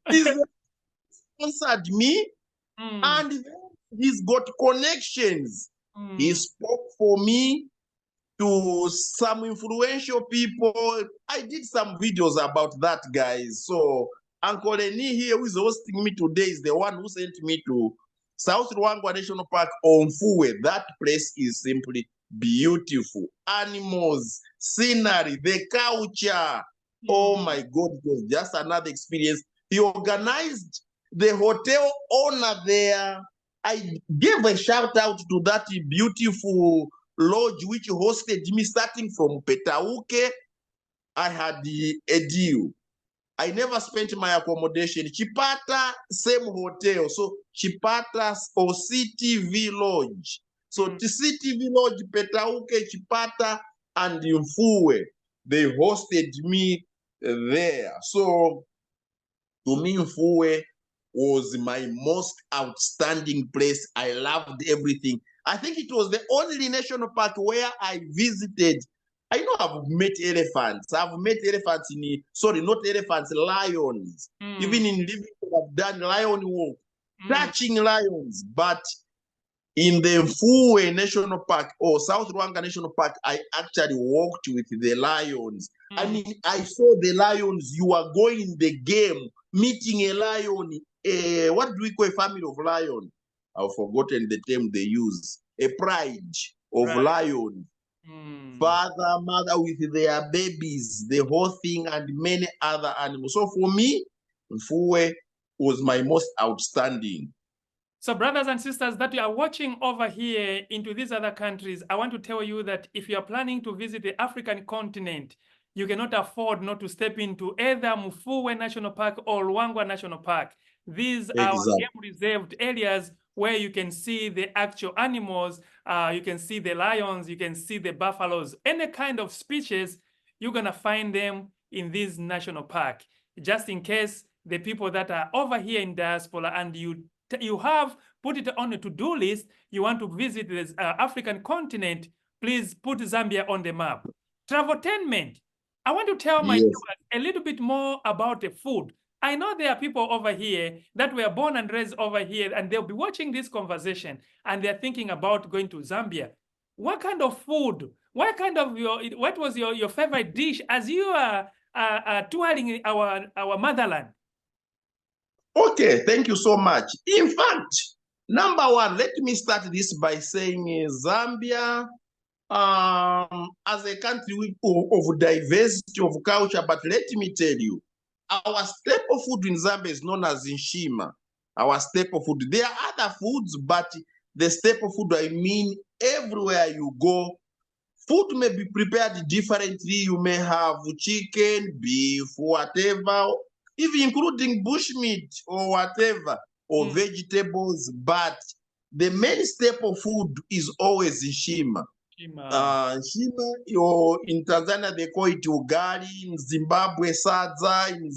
He sponsored me, and he's got connections. He spoke for me to some influential people. I did some videos about that, guys. So Uncle Eni here, who is hosting me today, is the one who sent me to South Luangwa National Park on Mfuwe. That place is simply beautiful. Animals, scenery, the culture. Oh my God, it was just another experience. He organized the hotel owner there. I gave a shout out to that beautiful lodge which hosted me starting from Petauke. I had a deal. I never spent my accommodation. Chipata, same hotel. So Chipata or CTV Lodge. So CTV Lodge, Petauke, Chipata, and Mfuwe, they hosted me there. So to me, Mfuwe was my most outstanding place. I loved everything. I think it was the only national park where I visited. I know I've met elephants. I've met elephants not elephants, lions. Even in Livingston, I've done lion walk, touching lions. But in the Mfuwe National Park or South Luangwa National Park, I actually walked with the lions. I mean, I saw the lions. You are going in the game, meeting a lion. What do we call a family of lion? I've forgotten the term they use. A pride of lion. Father, mother with their babies, the whole thing, and many other animals. So for me, Mfuwe was my most outstanding. So brothers and sisters that you are watching over here into these other countries, I want to tell you that if you are planning to visit the African continent, you cannot afford not to step into either Mfuwe National Park or Luangwa National Park. These are game reserved areas where you can see the actual animals, you can see the lions, you can see the buffaloes, any kind of species, you're gonna find them in this national park. Just in case the people that are over here in diaspora and you have put it on a to-do list, you want to visit this African continent, please put Zambia on the map. Traveltainment. I want to tell my viewers a little bit more about the food. I know there are people over here that were born and raised over here, and they'll be watching this conversation, and they're thinking about going to Zambia. What kind of food? What was your favorite dish as you are touring our motherland? Okay, thank you so much. In fact, number one, let me start this by saying Zambia, as a country of diversity of culture, but let me tell you, our staple food in Zambia is known as Nshima. Our staple food. There are other foods, but the staple food, I mean, everywhere you go, food may be prepared differently. You may have chicken, beef, whatever, even including bushmeat or whatever, or vegetables, but the main staple food is always Nshima. Nshima, in Tanzania, they call it ugali, in Zimbabwe, sadza, in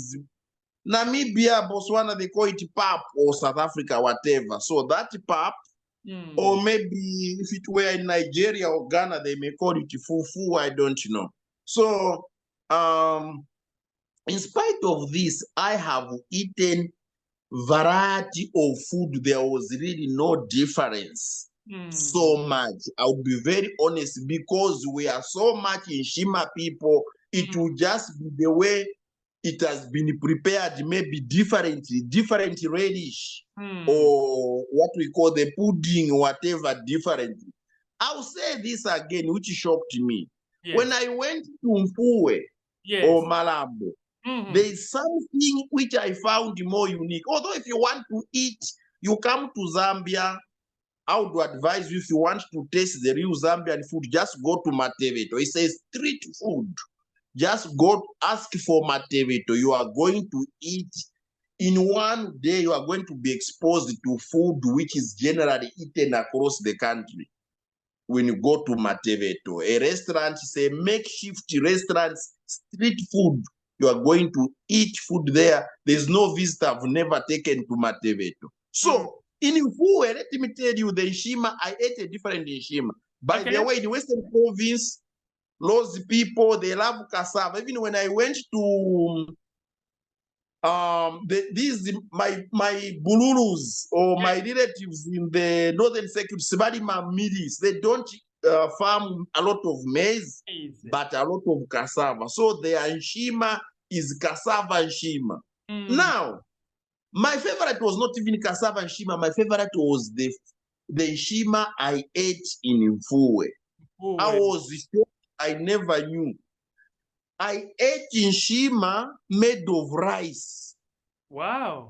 Namibia, Botswana, they call it pap, or South Africa, whatever. So that pap, or maybe if it were in Nigeria or Ghana, they may call it fufu, I don't know. So, in spite of this, I have eaten variety of food. There was really no difference so much. I'll be very honest, because we are so much Nshima people, it will just be the way it has been prepared, maybe different relish, or what we call the pudding, whatever, differently. I'll say this again, which shocked me. When I went to Mfuwe or Malambo, there is something which I found more unique. Although if you want to eat, you come to Zambia, I would advise you, if you want to taste the real Zambian food, just go to Mateveto. It says street food. Just go ask for Mateveto. You are going to eat. In one day, you are going to be exposed to food which is generally eaten across the country. When you go to Mateveto, a restaurant, say makeshift restaurants, street food, you are going to eat food there. There's no visitor I've never taken to Mateveto. So, in Mfuwe, let me tell you, the Nshima, I ate a different Nshima. By the way, in the Western Province, those people, they love cassava. Even when I went to my bulurus or my relatives in the northern circuit, Sibalima Milis, they don't farm a lot of maize, but a lot of cassava. So their Nshima is cassava Nshima. Now, my favorite was not even cassava Nshima. My favorite was the Nshima I ate in Mfuwe. I was shocked. I never knew. I ate Nshima made of rice. Wow.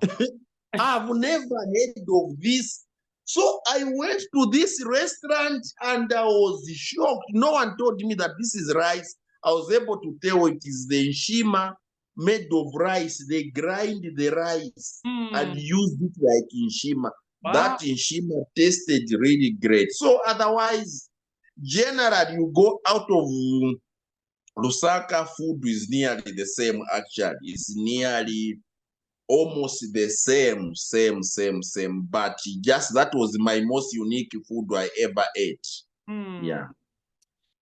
I've never heard of this. So I went to this restaurant and I was shocked. No one told me that this is rice. I was able to tell it is the Nshima made of rice. They grind the rice and used it like Nshima. Wow. That Nshima tasted really great. So otherwise, generally, you go out of Lusaka, food is nearly the same, actually. It's nearly almost the same. But just that was my most unique food I ever ate. Yeah.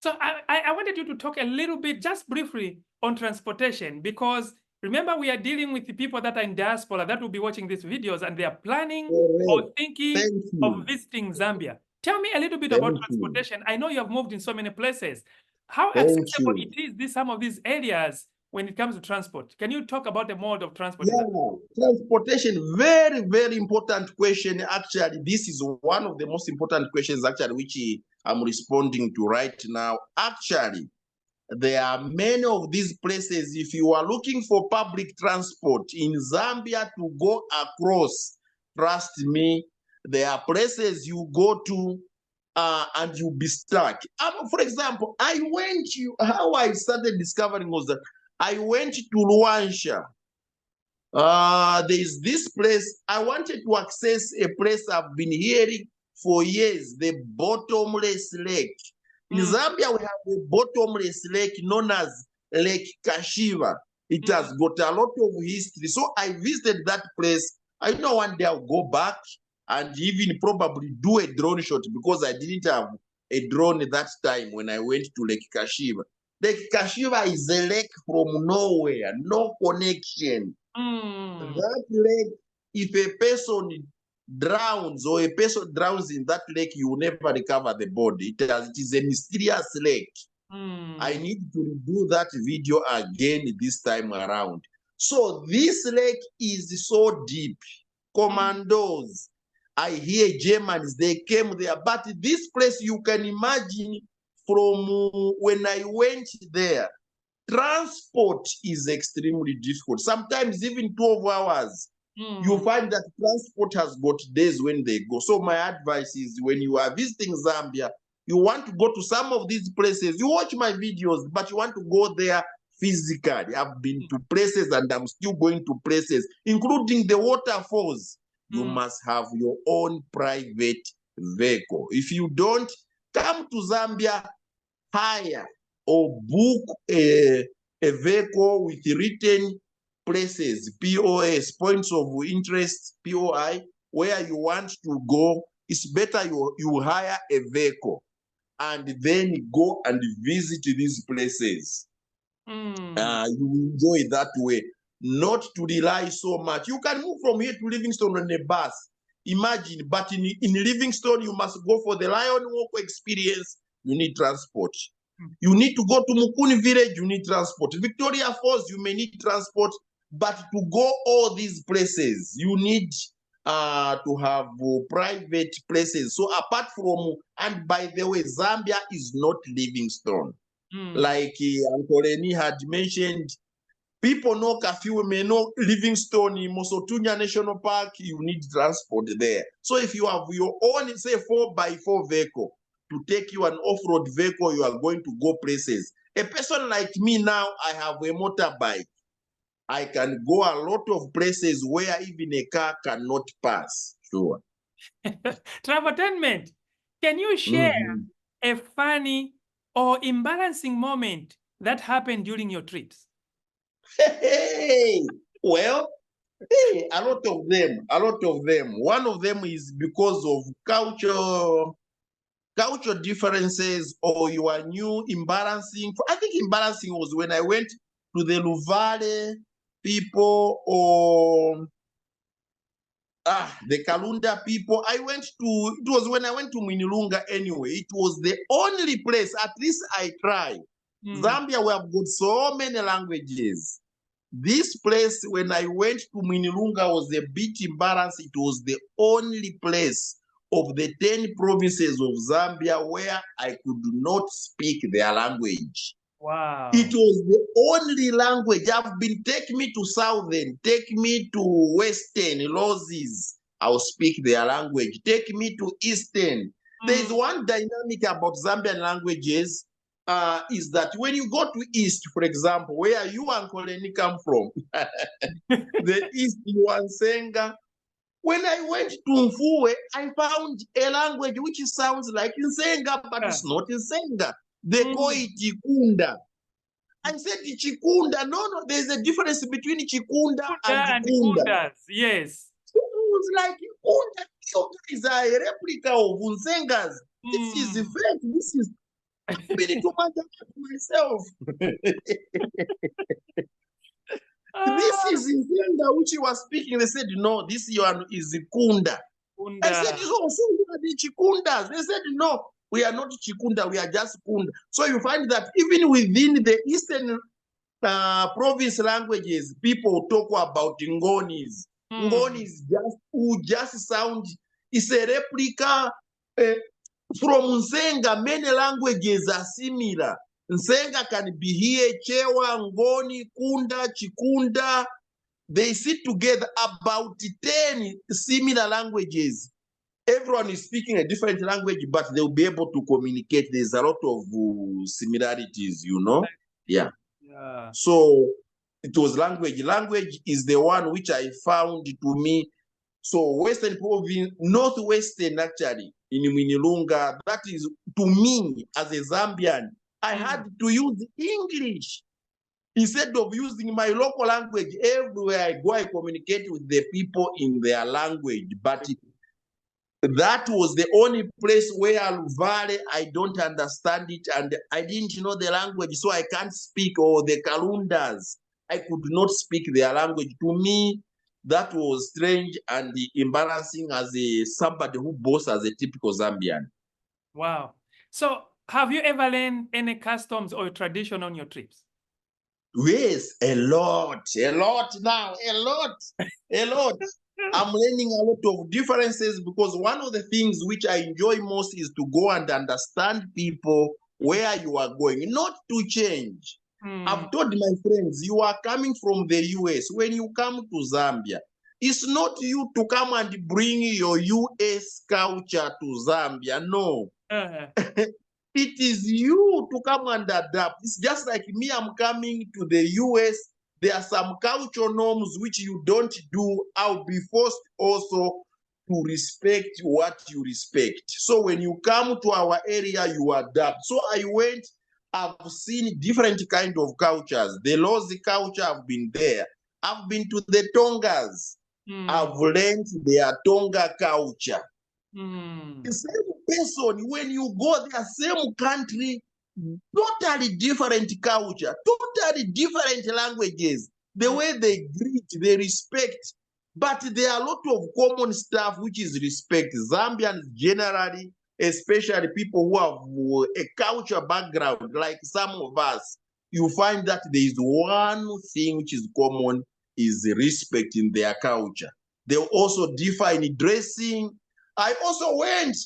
So I wanted you to talk a little bit, just briefly, on transportation, because remember, we are dealing with the people that are in diaspora that will be watching these videos and they are planning or thinking of visiting Zambia. Tell me a little bit about transportation. I know you have moved in so many places. How accessible it is, some of these areas, when it comes to transport? Can you talk about the mode of transport? Yeah, transportation, very, very important question. Actually, this is one of the most important questions, actually, which I'm responding to right now. Actually, there are many of these places. If you are looking for public transport in Zambia to go across, trust me, there are places you go to and you'll be stuck. For example, how I started discovering was that I went to Luansha. There's this place. I wanted to access a place I've been hearing for years, the bottomless lake. In Zambia, we have a bottomless lake known as Lake Kashiva. It has got a lot of history. So I visited that place. I know one day I'll go back and even probably do a drone shot, because I didn't have a drone at that time when I went to Lake Kashiva. Lake Kashiva is a lake from nowhere, no connection. That lake, if a person drowns or a person drowns in that lake, you will never recover the body. It is a mysterious lake. I need to do that video again this time around. So this lake is so deep. Commandos, I hear Germans, they came there. But this place, you can imagine from when I went there, transport is extremely difficult. Sometimes even 12 hours. You find that transport has got days when they go. So my advice is, when you are visiting Zambia, you want to go to some of these places, you watch my videos, but you want to go there physically. I've been to places and I'm still going to places, including the waterfalls. You must have your own private vehicle. If you don't, come to Zambia, hire or book a vehicle with written places, POS, points of interest, POI, where you want to go. It's better you hire a vehicle and then go and visit these places. You enjoy that way, not to rely so much. You can move from here to Livingstone on a bus, imagine, but in Livingstone, you must go for the Lion Walk experience. You need transport. You need to go to Mukuni village, you need transport. Victoria Falls, you may need transport, but to go all these places, you need to have private places. So apart from, and by the way, Zambia is not Livingstone. Like Uncle Lenny had mentioned, People know Kafue, may know Livingstone, Mosotunya National Park, you need transport there. So if you have your own, say, 4x4 vehicle to take you an off-road vehicle, you are going to go places. A person like me now, I have a motorbike. I can go a lot of places where even a car cannot pass. Sure. Traveltainment, can you share a funny or embarrassing moment that happened during your trips? Hey, well, a lot of them. One of them is because of culture differences, or you are new. Embarrassing. I think embarrassing was when I went to the Luvale people, or the Kalunda people. It was when I went to Minilunga anyway. It was the only place, at least I tried. Zambia, we have got so many languages. This place, when I went to Minilunga, was a bit embarrassed. It was the only place of the 10 provinces of Zambia where I could not speak their language. Wow. It was the only language. Take me to Southern, take me to Western, Lozis, I'll speak their language. Take me to Eastern. There's one dynamic about Zambian languages, is that when you go to East, for example, where you, Uncle Lenny, come from, the East, you are Nsenga. When I went to Mfuwe, I found a language which sounds like Nsenga, but it's not Nsenga. They call it Chikunda. I said Chikunda. No, there's a difference between Chikunda and Kunda. Yes. So it was like, Kunda, you guys are a replica of Nsengas. This is fake. This is to myself. This is Nsenga which you are speaking. They said, no, this one is Kunda. I said, oh, so you are the Chikundas. They said, no, we are not Chikunda, we are just Kunda. So you find that even within the Eastern province languages, people talk about Ngonis. Ngonis just sound, it's a replica from Nsenga. Many languages are similar. Nsenga can be here, Chewa, Ngoni, Kunda, Chikunda. They sit together, about 10 similar languages. Everyone is speaking a different language, but they'll be able to communicate. There's a lot of similarities, you know? Yeah. So it was language. Language is the one which I found to me. So Western province, Northwestern actually, in Minilunga, that is, to me, as a Zambian, I had to use English. Instead of using my local language, everywhere I go, I communicate with the people in their language. But that was the only place where Luvale, I don't understand it, and I didn't know the language, so I can't speak, or the Kalundas, I could not speak their language. To me, that was strange and embarrassing as somebody who boasts as a typical Zambian. Wow. So have you ever learned any customs or tradition on your trips? Yes, a lot now, a lot. I'm learning a lot of differences, because one of the things which I enjoy most is to go and understand people where you are going, not to change. I've told my friends, you are coming from the US. When you come to Zambia, it's not you to come and bring your US culture to Zambia. No. It is you to come and adapt. It's just like me, I'm coming to the US. There are some cultural norms which you don't do. I'll be forced also to respect what you respect. So when you come to our area, you adapt. So I've seen different kind of cultures. The Lozi culture, I've been there. I've been to the Tongas. I've learned their Tonga culture. The same person, when you go there, same country, totally different culture, totally different languages, the way they greet, they respect, but there are a lot of common stuff which is respect. Zambians generally, especially people who have a culture background, like some of us, you find that there is one thing which is common, is respect in their culture. They also differ in dressing. I also went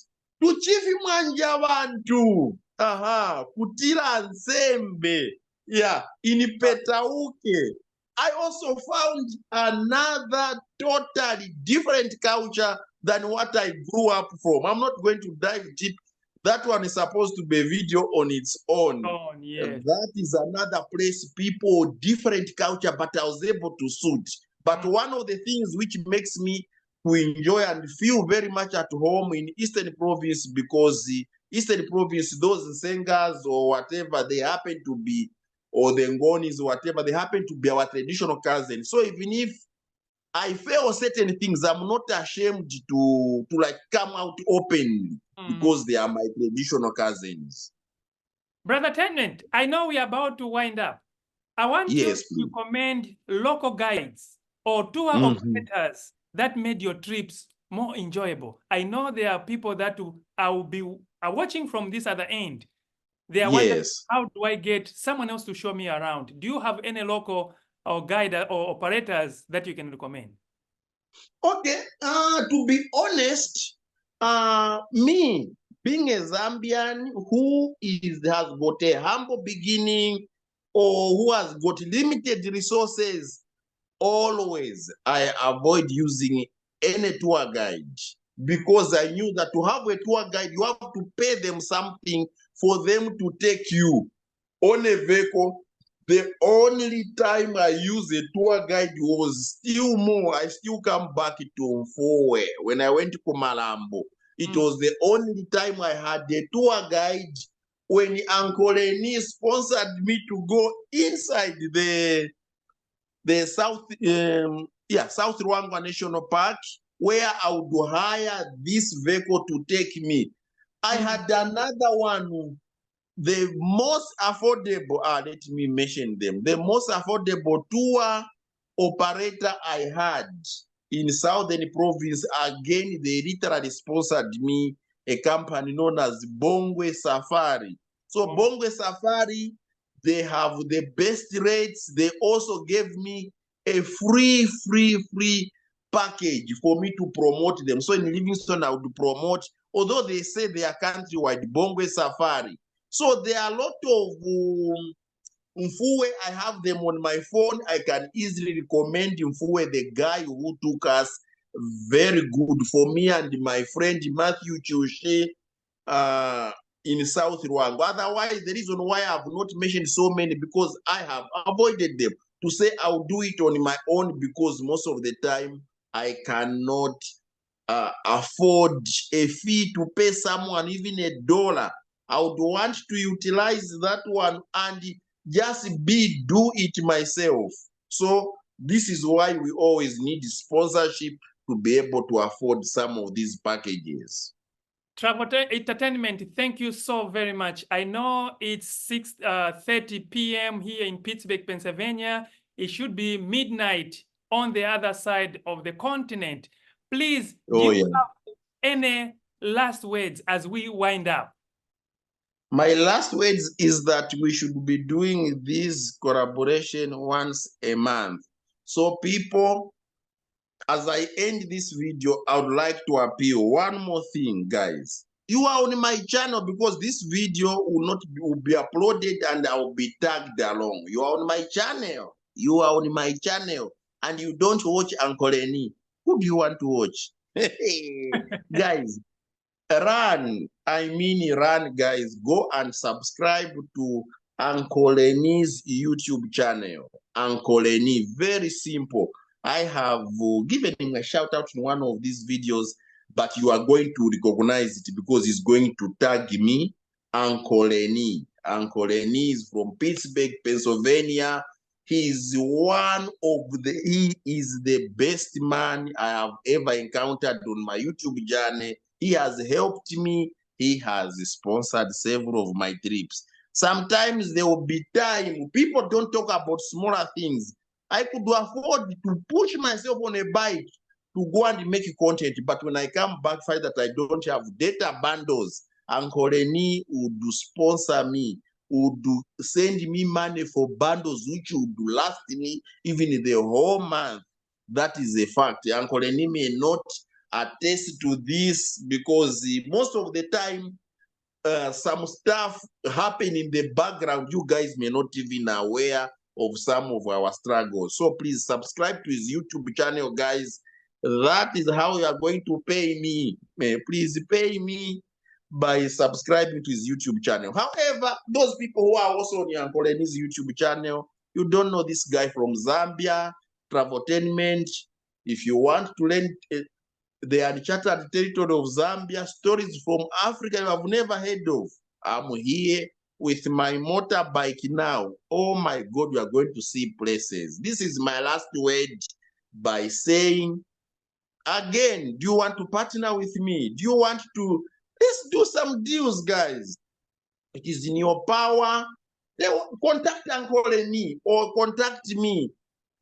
to Chief Manjabantu, Kutila Nsembe, yeah, in Petauke. I also found another totally different culture than what I grew up from. I'm not going to dive deep. That one is supposed to be a video on its own. Yes. That is another place, people, different culture, but I was able to suit. But one of the things which makes me to enjoy and feel very much at home in Eastern Province, because the Eastern Province, those Sengas or whatever they happen to be, or the Ngonis or whatever, they happen to be our traditional cousins. So even if I fail certain things, I'm not ashamed to like come out openly because they are my traditional cousins. Brother Tennant, I know we are about to wind up. I want you to recommend local guides or tour operators that made your trips more enjoyable. I know there are people that are watching from this other end. They are wondering, how do I get someone else to show me around? Do you have any local or guide or operators that you can recommend? Okay, to be honest, me being a Zambian who has got a humble beginning or who has got limited resources, always I avoid using any tour guide, because I knew that to have a tour guide, you have to pay them something for them to take you on a vehicle. The only time I use a tour guide was still more. I still come back to Mfowe. When I went to Malambo, it was the only time I had a tour guide when Uncle Lenny sponsored me to go inside the South Ruangwa National Park, where I would hire this vehicle to take me. I had another one. The most affordable, let me mention them. The most affordable tour operator I had in Southern Province, again, they literally sponsored me, a company known as Bongwe Safari. So Bongwe Safari, they have the best rates. They also gave me a free package for me to promote them. So in Livingstone, I would promote, although they say they are countrywide, Bongwe Safari. So there are a lot of Mfuwe. I have them on my phone. I can easily recommend Mfuwe, the guy who took us very good for me and my friend Matthew Chushe in South Rwanda. Otherwise, the reason why I have not mentioned so many, because I have avoided them to say I'll do it on my own, because most of the time I cannot afford a fee to pay someone even $1. I would want to utilize that one and just do it myself. So this is why we always need sponsorship to be able to afford some of these packages. Travel Entertainment, thank you so very much. I know it's 6:30 p.m. here in Pittsburgh, Pennsylvania. It should be midnight on the other side of the continent. Please, do you have any last words as we wind up? My last words is that we should be doing this collaboration once a month. So people, as I end this video, I would like to appeal one more thing, guys. You are on my channel because this video will be uploaded and I will be tagged along. You are on my channel. You are on my channel and you don't watch Uncle Lenny. Who do you want to watch? Guys, run, guys. Go and subscribe to Uncle Lenny's YouTube channel. Uncle Lenny, very simple. I have given him a shout out in one of these videos, but you are going to recognize it because he's going to tag me, Uncle Lenny. Uncle Lenny is from Pittsburgh, Pennsylvania. He is the best man I have ever encountered on my YouTube journey. He has helped me. He has sponsored several of my trips. Sometimes there will be time. People don't talk about smaller things. I could afford to push myself on a bike to go and make content. But when I come back, find that I don't have data bundles, Uncle Lenny would sponsor me, would send me money for bundles which would last me even the whole month. That is a fact. Uncle Lenny may not attest to this because most of the time some stuff happen in the background you guys may not even aware, of some of our struggles. So please subscribe to his YouTube channel, guys. That is how you are going to pay me. Please pay me by subscribing to his YouTube channel. However, those people who are also on Uncle Lenny's YouTube channel, you don't know this guy from Zambia, Travotainment. If you want to learn the uncharted territory of Zambia, stories from Africa you have never heard of, I'm here with my motorbike now. Oh my God, you are going to see places. This is my last word by saying, again, do you want to partner with me? Do you want to, let's do some deals, guys. It is in your power. Contact Uncle Lenny or contact me.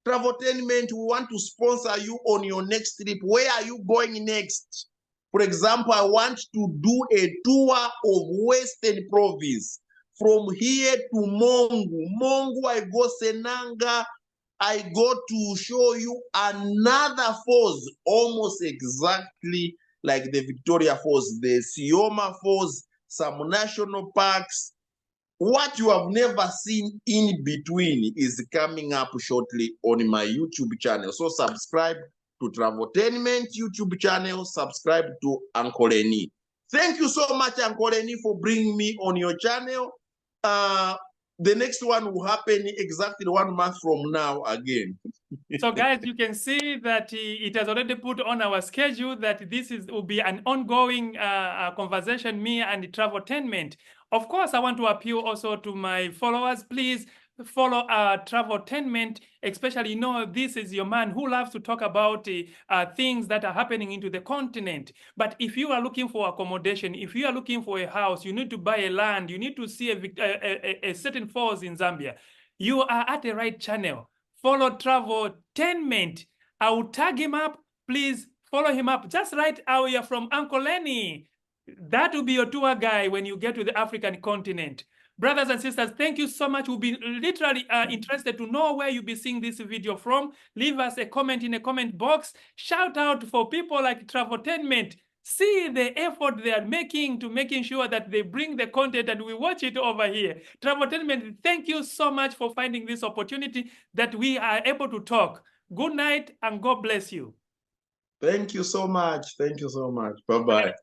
Travotainment, we want to sponsor you on your next trip. Where are you going next? For example, I want to do a tour of Western Province. From here to Mongu. Mongu, I go Senanga. I go to show you another falls, almost exactly like the Victoria Falls, the Sioma Falls, some national parks. What you have never seen in between is coming up shortly on my YouTube channel. So subscribe to Travotainment YouTube channel, subscribe to Uncle Lenny. Thank you so much, Uncle Lenny, for bringing me on your channel. The next one will happen exactly 1 month from now again. So guys, you can see that it has already put on our schedule that this will be an ongoing conversation, me and Travotainment. Of course, I want to appeal also to my followers. Please follow Travotainment, especially, this is your man who loves to talk about things that are happening into the continent. But if you are looking for accommodation, if you are looking for a house, you need to buy a land, you need to see a certain falls in Zambia, you are at the right channel. Follow Travotainment. I will tag him up. Please follow him up. Just write out here from Uncle Lenny. That will be your tour guide when you get to the African continent. Brothers and sisters, thank you so much. We'll be literally interested to know where you'll be seeing this video from. Leave us a comment in the comment box. Shout out for people like Travotainment. See the effort they are making to making sure that they bring the content and we watch it over here. Travotainment, thank you so much for finding this opportunity that we are able to talk. Good night and God bless you. Thank you so much. Thank you so much. Bye-bye.